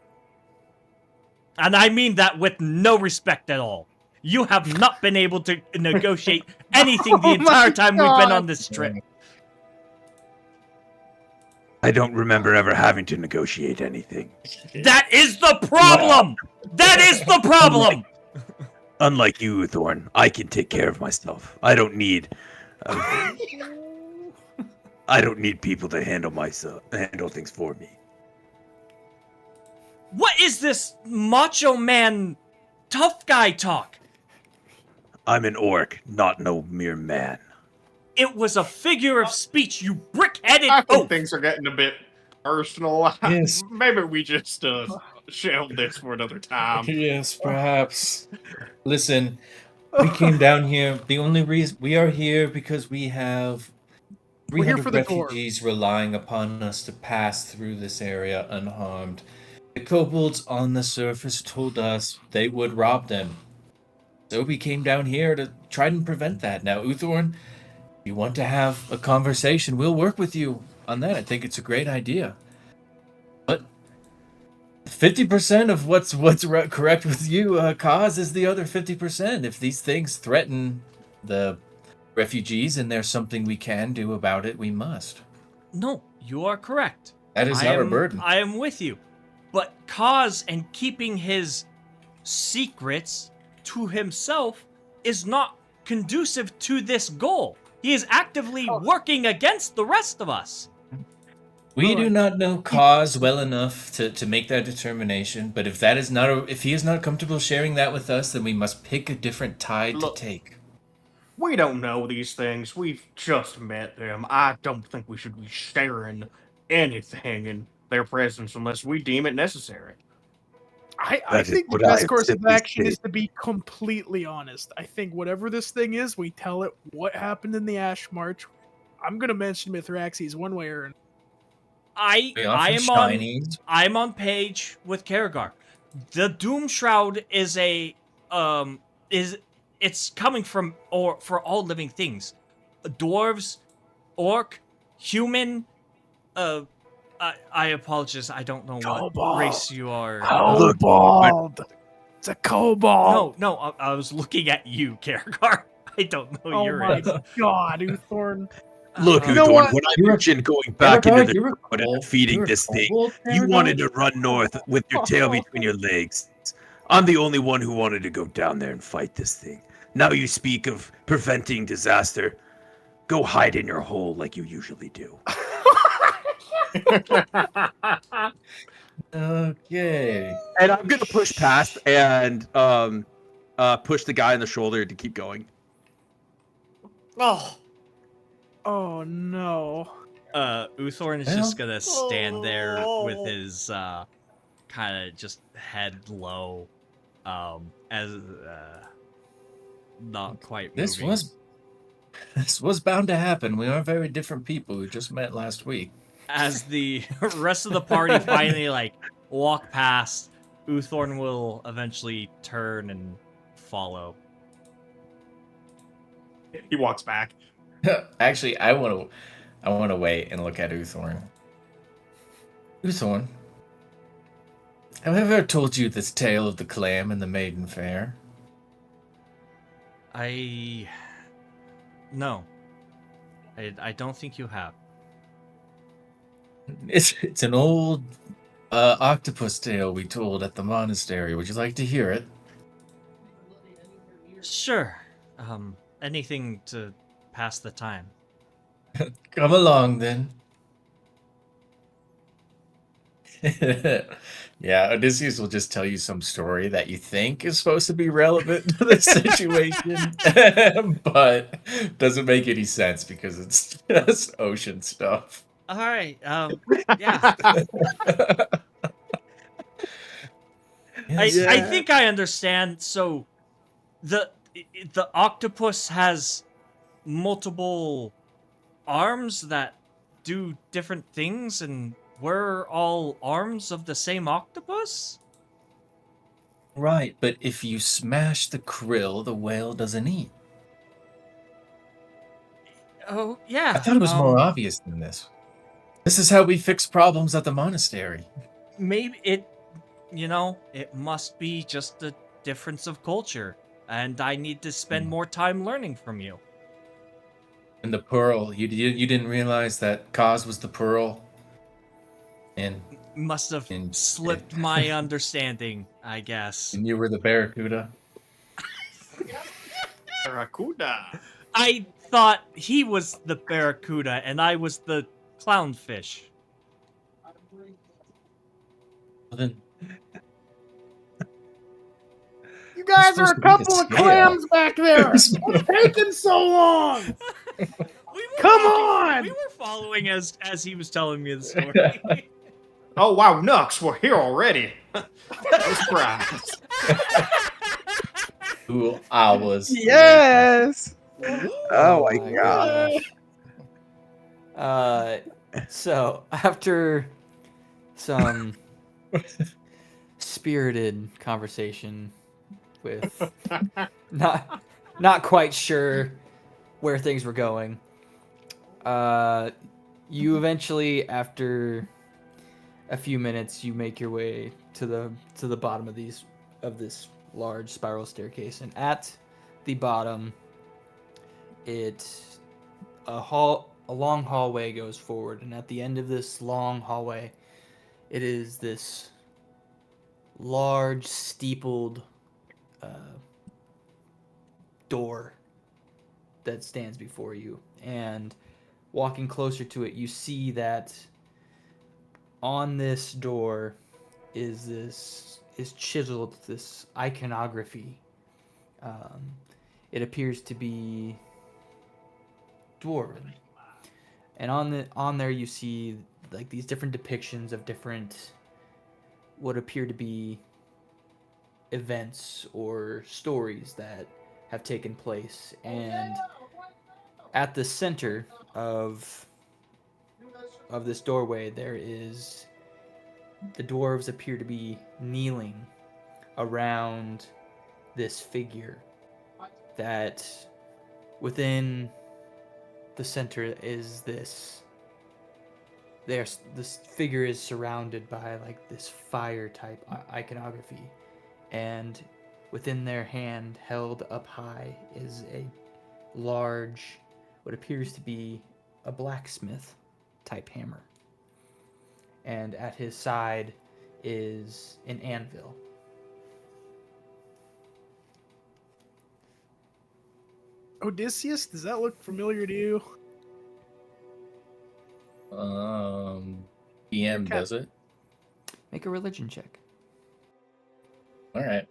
And I mean that with no respect at all. You have not been able to negotiate anything the Oh my entire time we've been God. on this trip. I don't remember ever having to negotiate anything. That is the problem! That is the problem! Unlike you, Uthorn, I can take care of myself. I don't need people to handle things for me. What is this macho man tough guy talk? I'm an orc, not no mere man. It was a figure of speech, you brick-headed I think oaf! things are getting a bit personal. Yes. Maybe we just shelve this for another Yes, perhaps. Listen, we came down here. The only reason we are here because we have We're here 300 for the dwarves. refugees relying upon us to pass through this area unharmed. The kobolds on the surface told us they would rob them. So we came down here to try and prevent that. Now, Uthorn, if you want to have a conversation, we'll work with you on that. I think it's a great idea. But 50% of what's correct with you, Kaz, is the other 50%. If these things threaten the refugees and there's something we can do about it, we must. No, you are correct. That is our burden. I am with you. But Kaz and keeping his secrets to himself is not conducive to this goal. He is actively working against the rest of us. We do not know Kaz well enough to make that determination, but if that is not if he is not comfortable sharing that with us, then we must pick a different tide Look. to take. We don't know these things. We've just met them. I don't think we should be sharing anything in their presence unless we deem it necessary. I That is think the what I best have course of simply action is stated. to be completely honest. I think whatever this thing is, we tell it what happened in the Ash March. I'm gonna mention Mithraxes one way or another. I We offer am shinies. I'm on page with Karragar. The Doom Shroud is it's coming from for all living things. Dwarves, orc, human, I apologize, I don't know what Kobold. race you are. Kobold. It's a kobold. No, I was looking at you, Karragar. I don't know Oh your my race. God, Uthorn. Look, You know Uthorn, what? when I You're a- mentioned going back Karragar, into the you're a crowd and kobold. defeating You're a this thing, kobold, you Karragar? wanted to run north with your tail between your legs. I'm the only one who wanted to go down there and fight this thing. Now you speak of preventing disaster. Go hide in your hole like you usually do. Okay. And I'm gonna push past and push the guy in the shoulder to keep going. Oh, Oh no. Uthorn is just gonna stand there with his kind of just head low, as not quite This moving. this was bound to happen. We are very different people who just met last week. As the rest of the party finally like walk past, Uthorn will eventually turn and follow. He walks back. Actually, I want to wait and look at Uthorn. Uthorn, have I ever told you this tale of the clam and the maiden fair? No, I don't think you have. It's an old octopus tale we told at the monastery. Would you like to hear it? Sure. Anything to pass the time. Come along then. Yeah, Odysseus will just tell you some story that you think is supposed to be relevant to the situation, but doesn't make any sense because it's just ocean stuff. All right. Yeah. I Yes. think I understand. So the the octopus has multiple arms that do different things, and we're all arms of the same octopus? Right, but if you smash the krill, the whale doesn't eat. Oh, I yeah. thought it was more obvious than this. This is how we fix problems at the monastery. Maybe it must be just a difference of culture, and I need to spend more time learning from you. And the pearl, you didn't realize that Kaz was the pearl? And Must have And- slipped my understanding, I guess. and you were the barracuda? Barracuda. I thought he was the barracuda and I was the clownfish. Well, then, You guys are supposed a to be the couple of scale. clams back there. What's You're taking so long? Come on! We were following as he was telling me the story. Oh wow, Nux, we're here already. No surprise. 2 hours. Yes. Oh my my god. So after some spirited conversation with not quite sure where things were going, you eventually, after a few minutes, you make your way to the bottom of this large spiral staircase, and at the bottom, a long hallway goes forward, and at the end of this long hallway, it is this large steepled door that stands before you. And walking closer to it, you see that on this door is chiseled this iconography. It appears to be dwarven, and on there you see like these different depictions of different what appear to be events or stories that have taken place. And at the center of this doorway, there is the dwarves appear to be kneeling around this figure that within the center is this figure is surrounded by like this fire type iconography, and within their hand, held up high, is a large, what appears to be a blacksmith type hammer, and at his side is an anvil. Odysseus, does that look familiar to you? PM does it. Make a religion check. All right.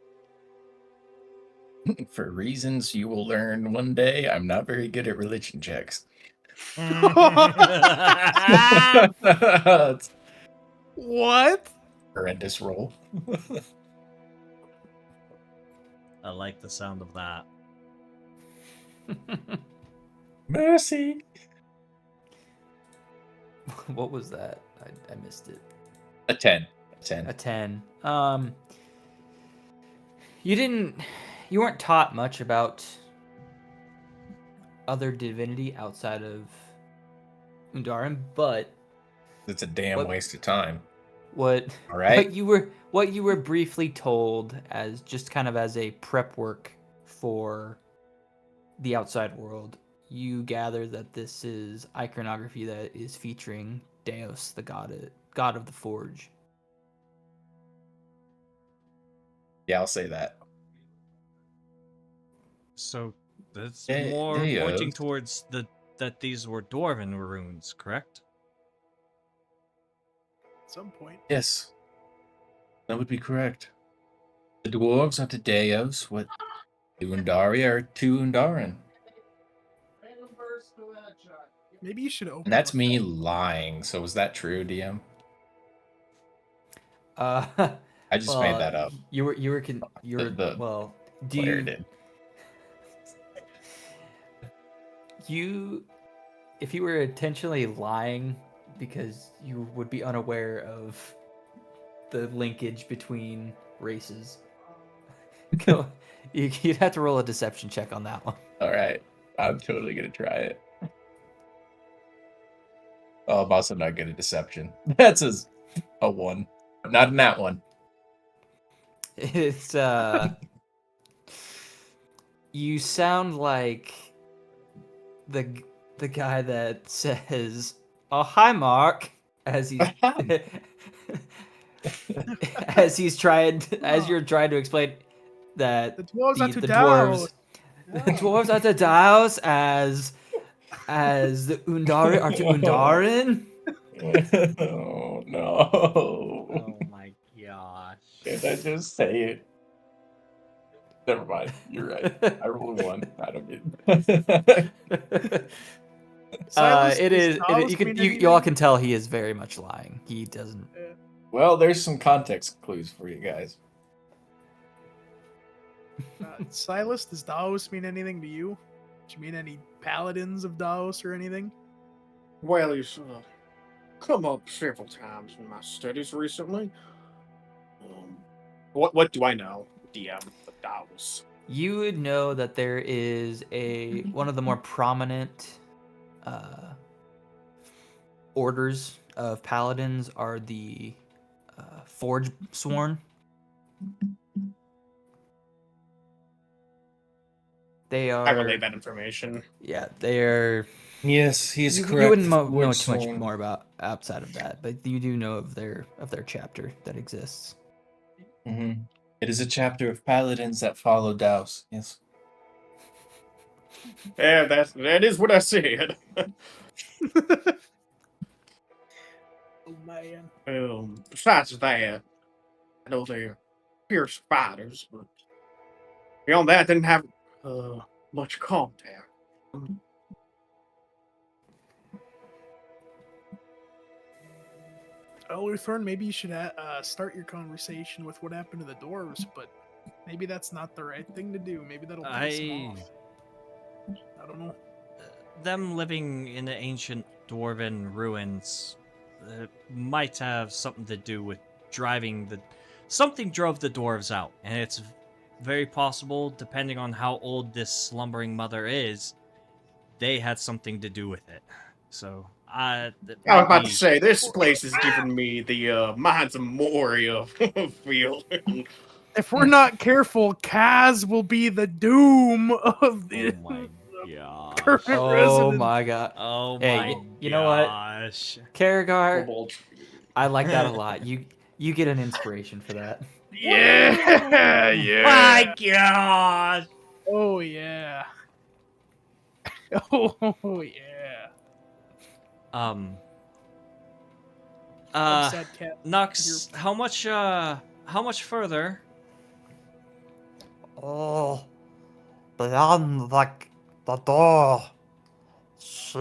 For reasons you will learn one day, I'm not very good at religion checks. It's What? horrendous roll. I like the sound of that. Mercy. What was that? I missed it. A 10. A 10. A 10. You weren't taught much about other divinity outside of Undari, but It's a damn What- waste of time. what All right. what you were briefly told as just kind of as a prep work for the outside world, you gather that this is iconography that is featuring Deus, the god of the forge. Yeah, I'll say that. So that's Hey, more hey, pointing towards that these were dwarven runes, correct? at some point. Yes, that would be correct. The dwarves are to Deos what the Undari are to Undarin. Maybe you should open. And that's with me that. lying. So was that true, DM? Uh, I just made that up. You were The well. Do player you did. if you were intentionally lying because you would be unaware of the linkage between races, you'd have to roll a deception check on that one. All right, I'm totally gonna try it. Oh, I'm also not good at deception. That's a 1. Not in that one. It's you sound like the guy that says, "Oh, hi, Mark," as he's as you're trying to explain that The dwarves are to the Daos. dwarves are to Daos as the Undari are to Undarin. Oh no! Oh my gosh. Can't I just say it? Never mind. You're right. I rolled a 1. I don't get it. Silas, It does is. Daos You can. mean You all anything? can tell he is very much lying. He doesn't. Well, there's some context clues for you guys. Silas, does Daos mean anything to you? Do you mean any paladins of Daos or anything? Well, he's come up several times in my studies recently. What do I know, DM, of Daos? You would know that there is one of the more prominent orders of paladins are the Forge Sworn. They are. I relay that information. Yeah, they are. Yes, he's correct. You wouldn't know Forge too much Sworn. more about outside of that, but you do know of their chapter that exists. Mm-hmm. It is a chapter of paladins that follow Daos. Yes. Yeah, that is what I said. Oh man. Besides that, I know they're fierce fighters, but beyond that, didn't have much contact. Uthorn, maybe you should start your conversation with what happened to the dwarves, but maybe that's not the right thing to do. Maybe that'll piss them off. I don't know. Them living in the ancient dwarven ruins might have something to do with something drove the dwarves out, and it's very possible, depending on how old this slumbering mother is, they had something to do with it. So I was about to say, this place is giving me the Mines of Moria feel. If we're not careful, Kaz will be the doom of the Oh my gosh. current Oh resident. my god. Oh Hey, my you know what? gosh. Karagar, I like that a lot. You get an inspiration for that. Yeah, yeah. My gosh. Oh yeah. Oh yeah. Upset cat. Nux, how much further? Oh, beyond like the door, she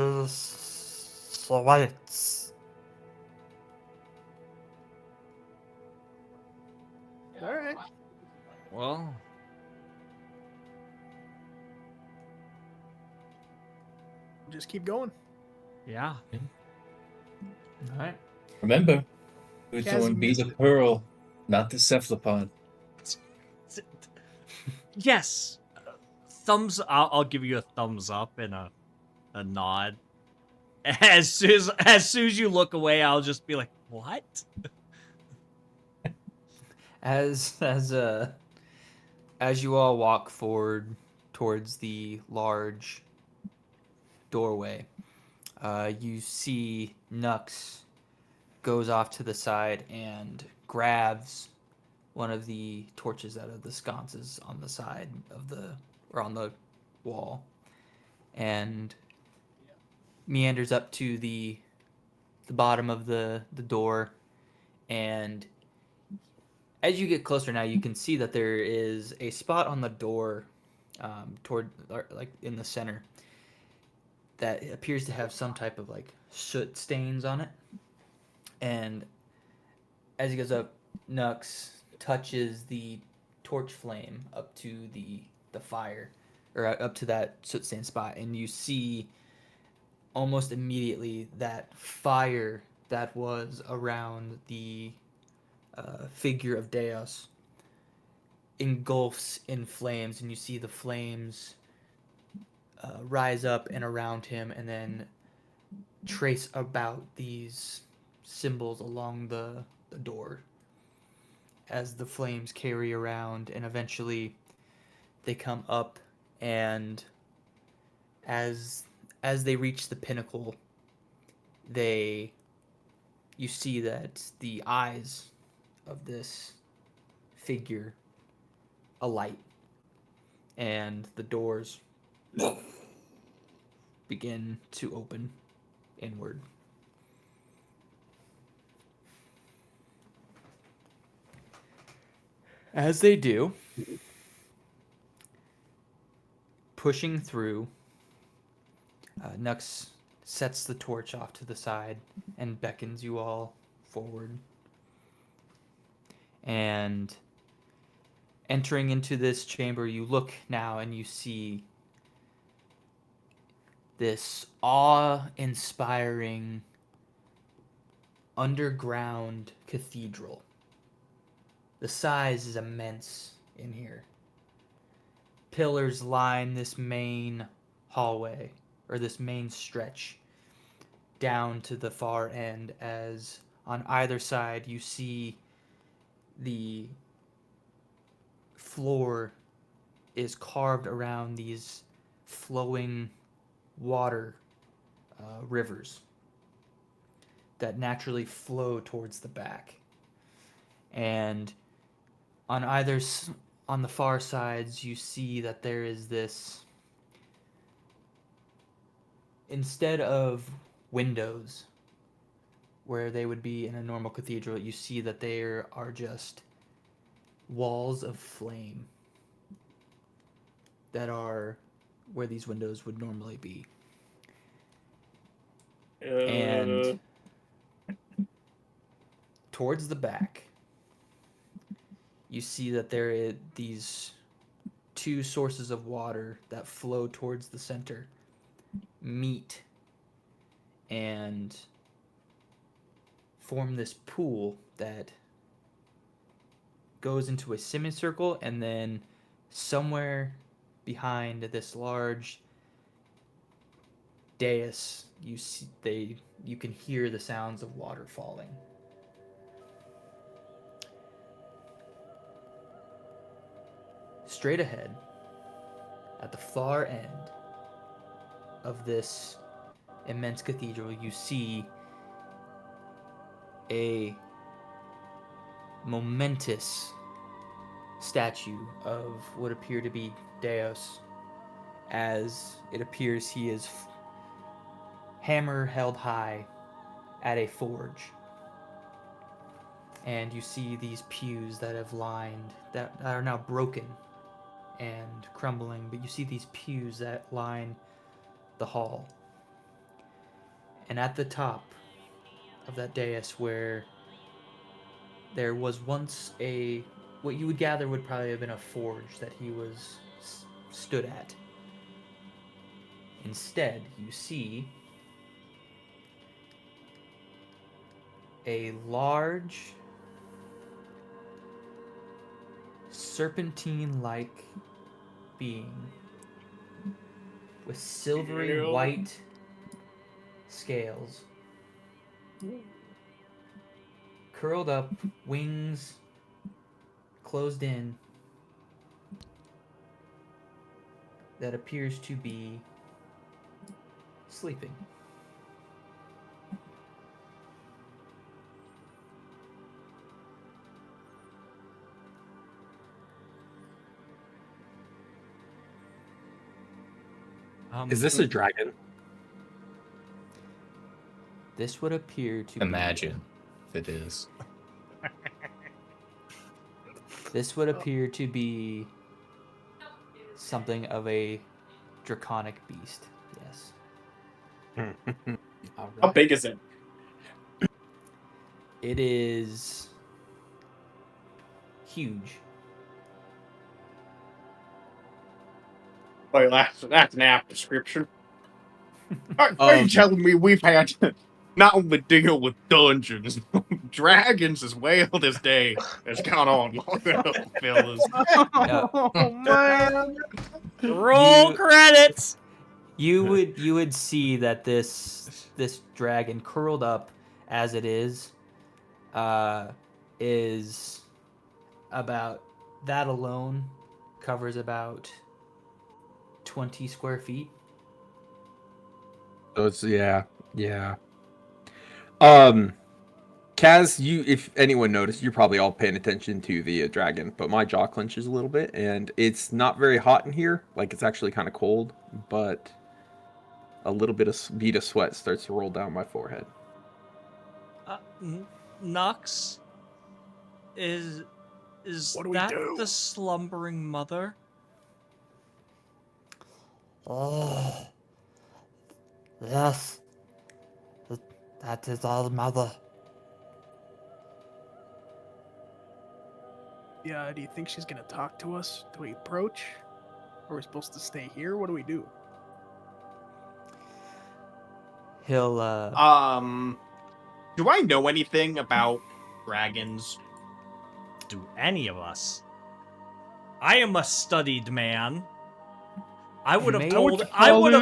waits. All right. Well, Just keep going. yeah. All right. Remember, Uthorn be missed the it. pearl, not the cephalopod. Yes. I'll give you a thumbs up and a nod. As soon as you look away, I'll just be like, "What?" As you all walk forward towards the large doorway, you see Nux goes off to the side and grabs one of the torches out of the sconces on the side of on the wall, and meanders up to the bottom of the door And as you get closer now, you can see that there is a spot on the door, toward like in the center, that appears to have some type of like soot stains on it. And as he goes up, Nux touches the torch flame up to the fire, or up to that soot stain spot, and you see almost immediately that fire that was around the figure of Deus engulfs in flames, and you see the flames rise up and around him, and then trace about these symbols along the door as the flames carry around, and eventually they come up, and as they reach the pinnacle, you see that the eyes of this figure alight, and the doors begin to open inward. As they do, pushing through, Nux sets the torch off to the side and beckons you all forward. And entering into this chamber, you look now and you see this awe-inspiring underground cathedral. The size is immense in here. Pillars line this main hallway, or this main stretch, down to the far end, as on either side you see the floor is carved around these flowing water rivers that naturally flow towards the back. And on the far sides, you see that there is this, instead of windows where they would be in a normal cathedral, you see that there are just walls of flame that are where these windows would normally be. And towards the back, you see that there are these two sources of water that flow towards the center, meet, and form this pool that goes into a semicircle, and then somewhere behind this large dais, you can hear the sounds of water falling. Straight ahead, at the far end of this immense cathedral, you see a momentous statue of what appear to be Deus, as it appears he is hammer held high at a forge. And you see these pews that are now broken and crumbling, but you see these pews that line the hall. And at the top of that dais, where there was once what you would gather would probably have been a forge that he was stood at, instead you see a large serpentine-like being with silvery white scales, curled up, wings closed in, that appears to be sleeping. Is this a dragon? This would appear to Imagine if it is. This would appear to be something of a draconic beast. Yes. All How right. big is it? It is huge. Like, that's an apt description. Are you telling me we've had to not only deal with dungeons, dragons as well this day? It's gone on long enough, fellas. Oh man! Roll You- credits. You would see that this dragon curled up as it is about, that alone covers about 20 square feet. So it's yeah. Kaz, if anyone noticed, you're probably all paying attention to the dragon, but my jaw clenches a little bit, and it's not very hot in here. Like, it's actually kind of cold, but a little bit of bead of sweat starts to roll down my forehead. Nux, is What do we that do? the slumbering mother? Oh, yes. That is our mother. Yeah, do you think she's gonna talk to us? Do we approach? Or are we supposed to stay here? What do we do? He'll Do I know anything about dragons? Do any of us? I am a studied man. I would have May- told. I would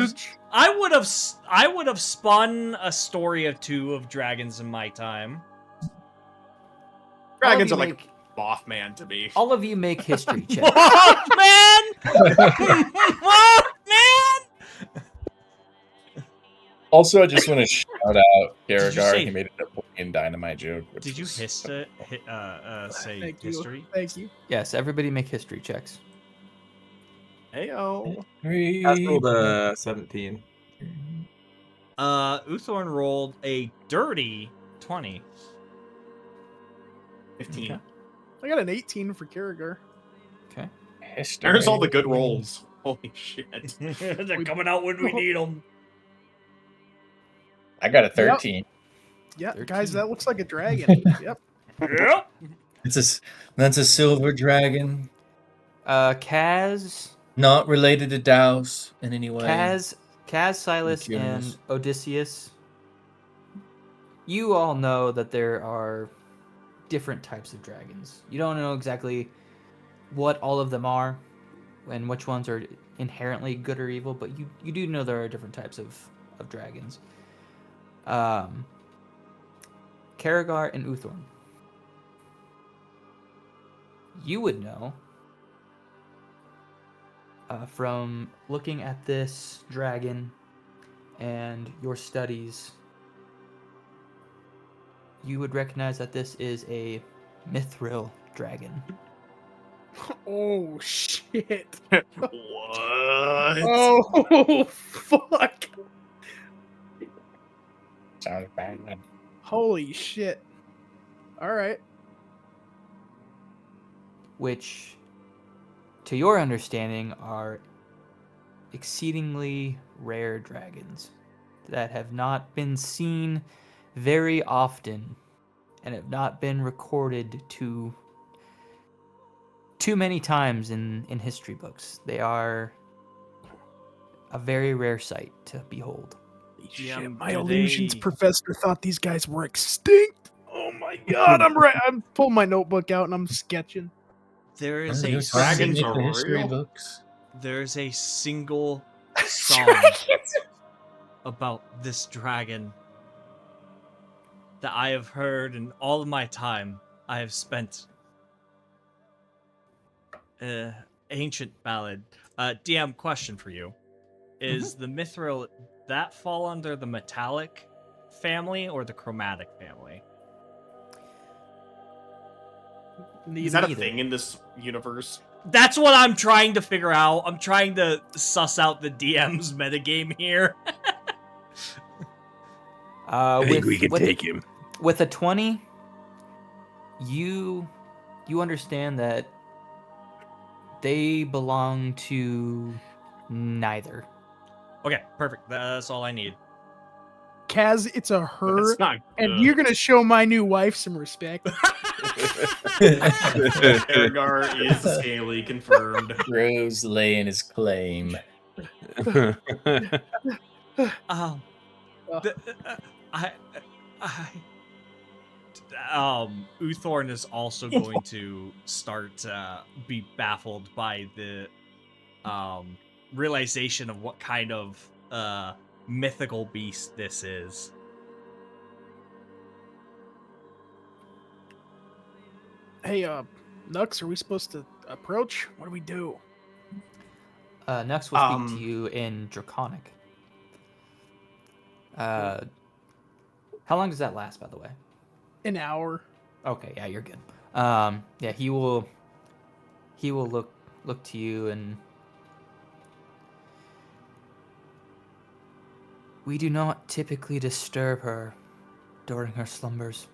have spun a story or two of dragons in my time. Dragons All are of you like Mothman to me. all of you make history checks. Mothman! Mothman! Also, I just want to shout out Did you Garrigar. say- He made a Napoleon Dynamite joke. Which Did you was- say Thank you. history? Thank you. Yes, everybody make history checks. Heyo. Kaz rolled a 17. Uthorn rolled a dirty 20. 15. I got an 18 for Karragar. Okay. History. There's all the good rolls. Holy shit. They're coming out when we need them. I got a 13. Yeah, 13. guys, that looks like a dragon. Yep. Yep. That's a silver dragon, Kaz, not related to Douse in any way. Kaz, Silas, and Curious. Odysseus. You all know that there are different types of dragons. You don't know exactly what all of them are and which ones are inherently good or evil, but you do know there are different types of dragons. Karragar and Uthorn. You would know from looking at this dragon and your studies, you would recognize that this is a mithril dragon. Oh, shit. What? Oh, fuck. Sounds bad. Holy shit. All right. Which, to your understanding, are exceedingly rare dragons that have not been seen very often and have not been recorded too many times in history books. They are a very rare sight to behold. Yeah, Shit, my do illusions they- professor thought these guys were extinct. Oh my god, I'm pulling my notebook out and I'm sketching. There is He a was trying to dragons make are the history real? books. there's a single song about this dragon that I have heard in all of my time I have spent. Ancient ballad. DM, question for you: is the mithril that fall under the metallic family or the chromatic family? Is that a Neither. thing in this universe? That's what I'm trying to figure out. I'm trying to suss out the DM's metagame here. I think we can take him. With a 20, you understand that They belong to neither. Okay, perfect. That's all I need. Kaz, it's a her, That's not good. and you're gonna show my new wife some respect. Ergar is Scaly, confirmed. Rose laying his claim. Um, Oh. the, I, Uthorn is also going to start be baffled by the realization of what kind of mythical beast this is. Hey, Nux, are we supposed to approach? What do we do? Nux will speak to you in Draconic. How long does that last, by the way? An hour. Okay, yeah, you're good. Yeah, he will look to you and we do not typically disturb her during her slumbers.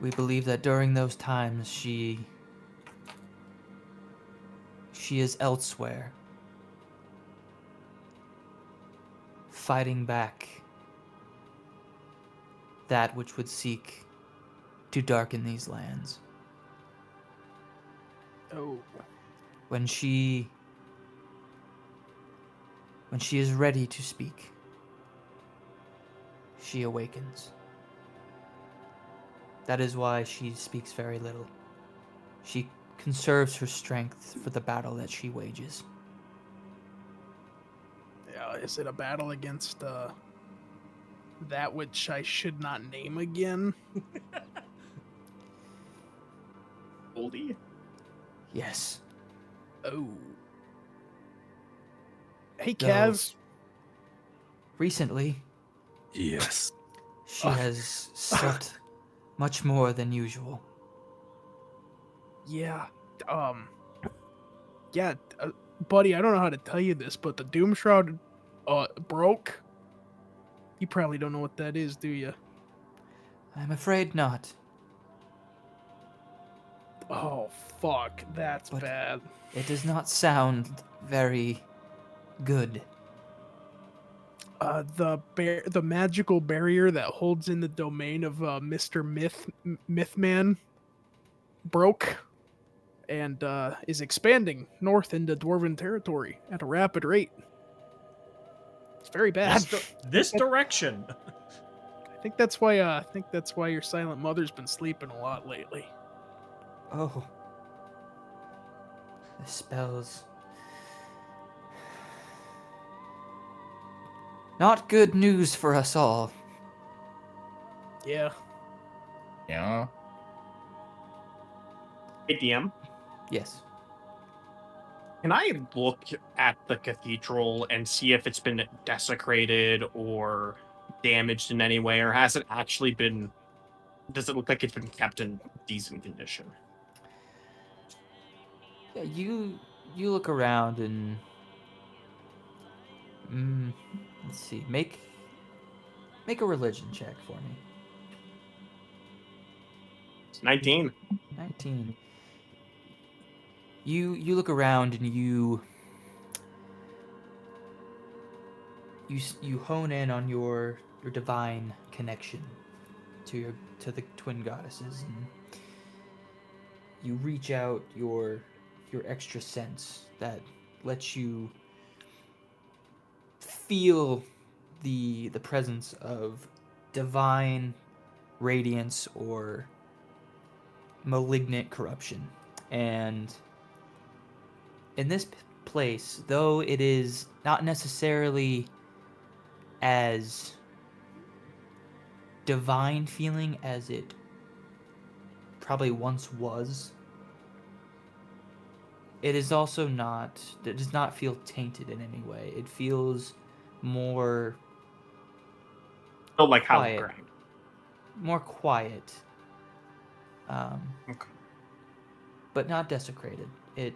We believe that during those times she is elsewhere, fighting back that which would seek to darken these lands. Oh. When she is ready to speak, she awakens. That is why she speaks very little. She conserves her strength for the battle that she wages. Yeah, is it a battle against that which I should not name again? Goldie? Yes. Oh. Hey, Though- Kaz. Recently, Yes. she has slept much more than usual. Yeah. Yeah, buddy, I don't know how to tell you this, but the Doom Shroud broke. You probably don't know what that is, do you? I'm afraid not. Oh, fuck. That's But- bad. It does not sound very good. The magical barrier that holds in the domain of Mr. Mythman broke and is expanding north into Dwarven territory at a rapid rate. It's very bad. This direction. I think that's why your silent mother's been sleeping a lot lately. Oh. The spells. Not good news for us all. Yeah. Yeah. Hey, DM, Yes. can I look at the cathedral and see if it's been desecrated or damaged in any way, or has it actually been... Does it look like it's been kept in decent condition? Yeah, you look around and let's see. Make a religion check for me. It's 19. 19. You look around and you hone in on your divine connection to the twin goddesses, and you reach out your extra sense that lets you feel the presence of divine radiance or malignant corruption. And in this place, though it is not necessarily as divine feeling as it probably once was, it is also not, it does not feel tainted in any way. It feels more Oh, like how quiet. ground. more quiet, Okay. but not desecrated. It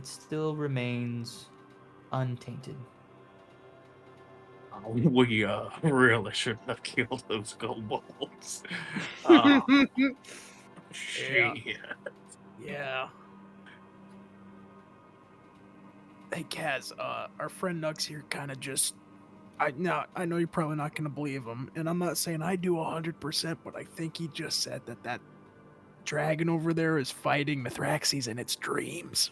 still remains untainted. We really shouldn't have killed those kobolds. Yeah. Shit. Yeah. Hey, Kaz, our friend Nux here kind of just... I know you're probably not going to believe him, and I'm not saying I do 100%, but I think he just said that dragon over there is fighting Mithraxes in its dreams.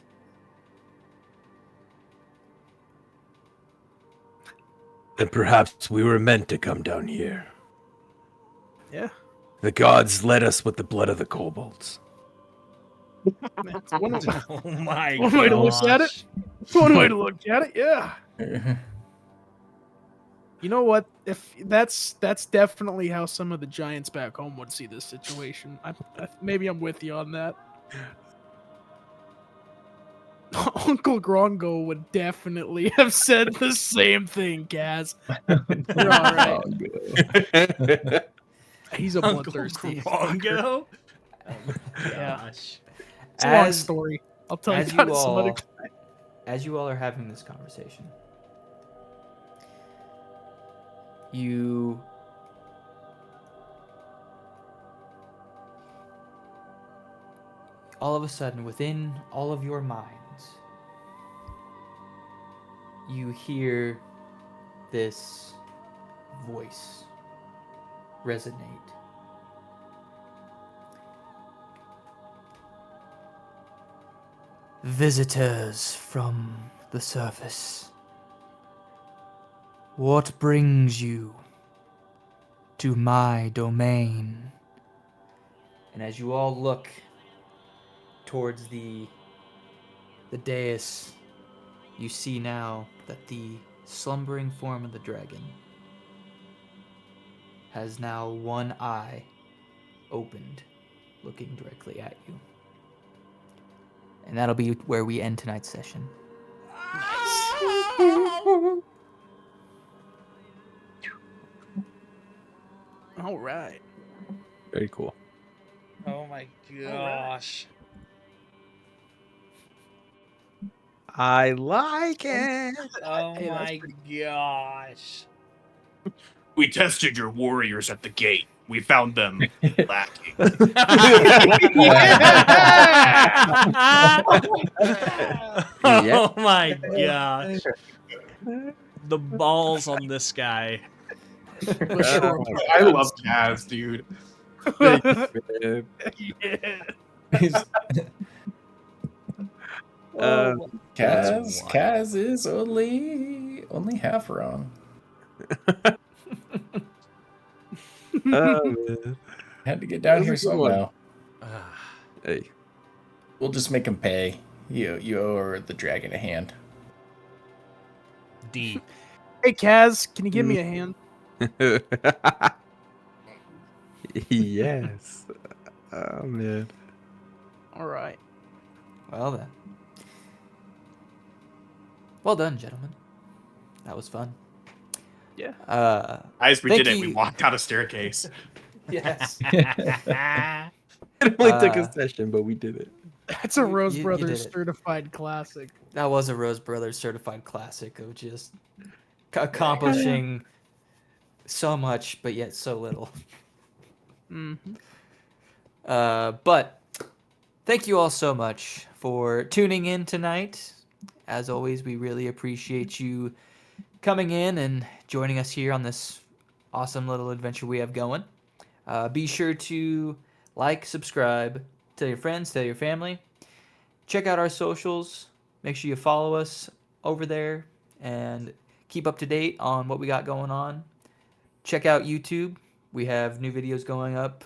Then perhaps we were meant to come down here. Yeah. The gods led us with the blood of the kobolds. Man, it's one Oh my way to look at it. One way to look at it, yeah. You know what? If that's definitely how some of the giants back home would see this situation. Maybe I'm with you on that. Uncle Grongo would definitely have said the same thing, Kaz. You're all right. He's a Uncle bloodthirsty. Grongo? Yeah. Gosh. It's a long story. I'll tell you as about you it some other all, time. as you all are having this conversation, you all of a sudden, within all of your minds, you hear this voice resonate. Visitors from the surface, what brings you to my domain? And as you all look towards the dais, you see now that the slumbering form of the dragon has now one eye opened, looking directly at you. And that'll be where we end tonight's session. All right. Very cool. Oh my gosh. I like it. Oh Hey, that's my gosh. We tested your warriors at the gate. We found them lacking. Oh my gosh. The balls on this guy. I love Kaz, dude. Kaz is only half wrong. Had to get down here somehow. Hey. We'll just make him pay. You owe the dragon a hand. D. Hey, Kaz, can you give me a hand? Yes. Oh man. All right. Well then. Well done, gentlemen. That was fun. Yeah. As we Thank did it, we you. walked out a staircase. Yes. It only took a session, but we did it. That's a Rose you Brothers did it. certified classic. That was a Rose Brothers certified classic of just accomplishing so much, but yet so little. Mm-hmm. But thank you all so much for tuning in tonight. As always, we really appreciate you coming in and joining us here on this awesome little adventure we have going. Be sure to like, subscribe, tell your friends, tell your family. Check out our socials. Make sure you follow us over there and keep up to date on what we got going on. Check out YouTube. We have new videos going up,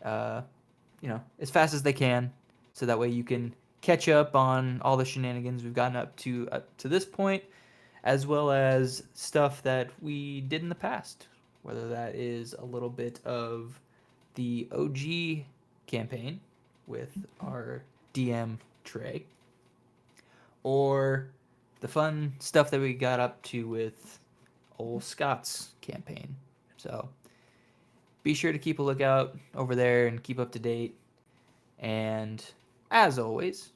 as fast as they can, so that way you can catch up on all the shenanigans we've gotten up to this point, as well as stuff that we did in the past, whether that is a little bit of the OG campaign with our DM Trey, or the fun stuff that we got up to with old Scott's campaign. So be sure to keep a lookout over there and keep up to date. And as always,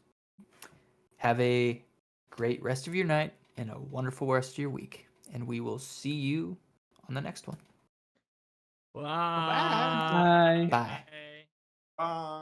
have a great rest of your night and a wonderful rest of your week. And we will see you on the next one. Bye. Bye. Bye.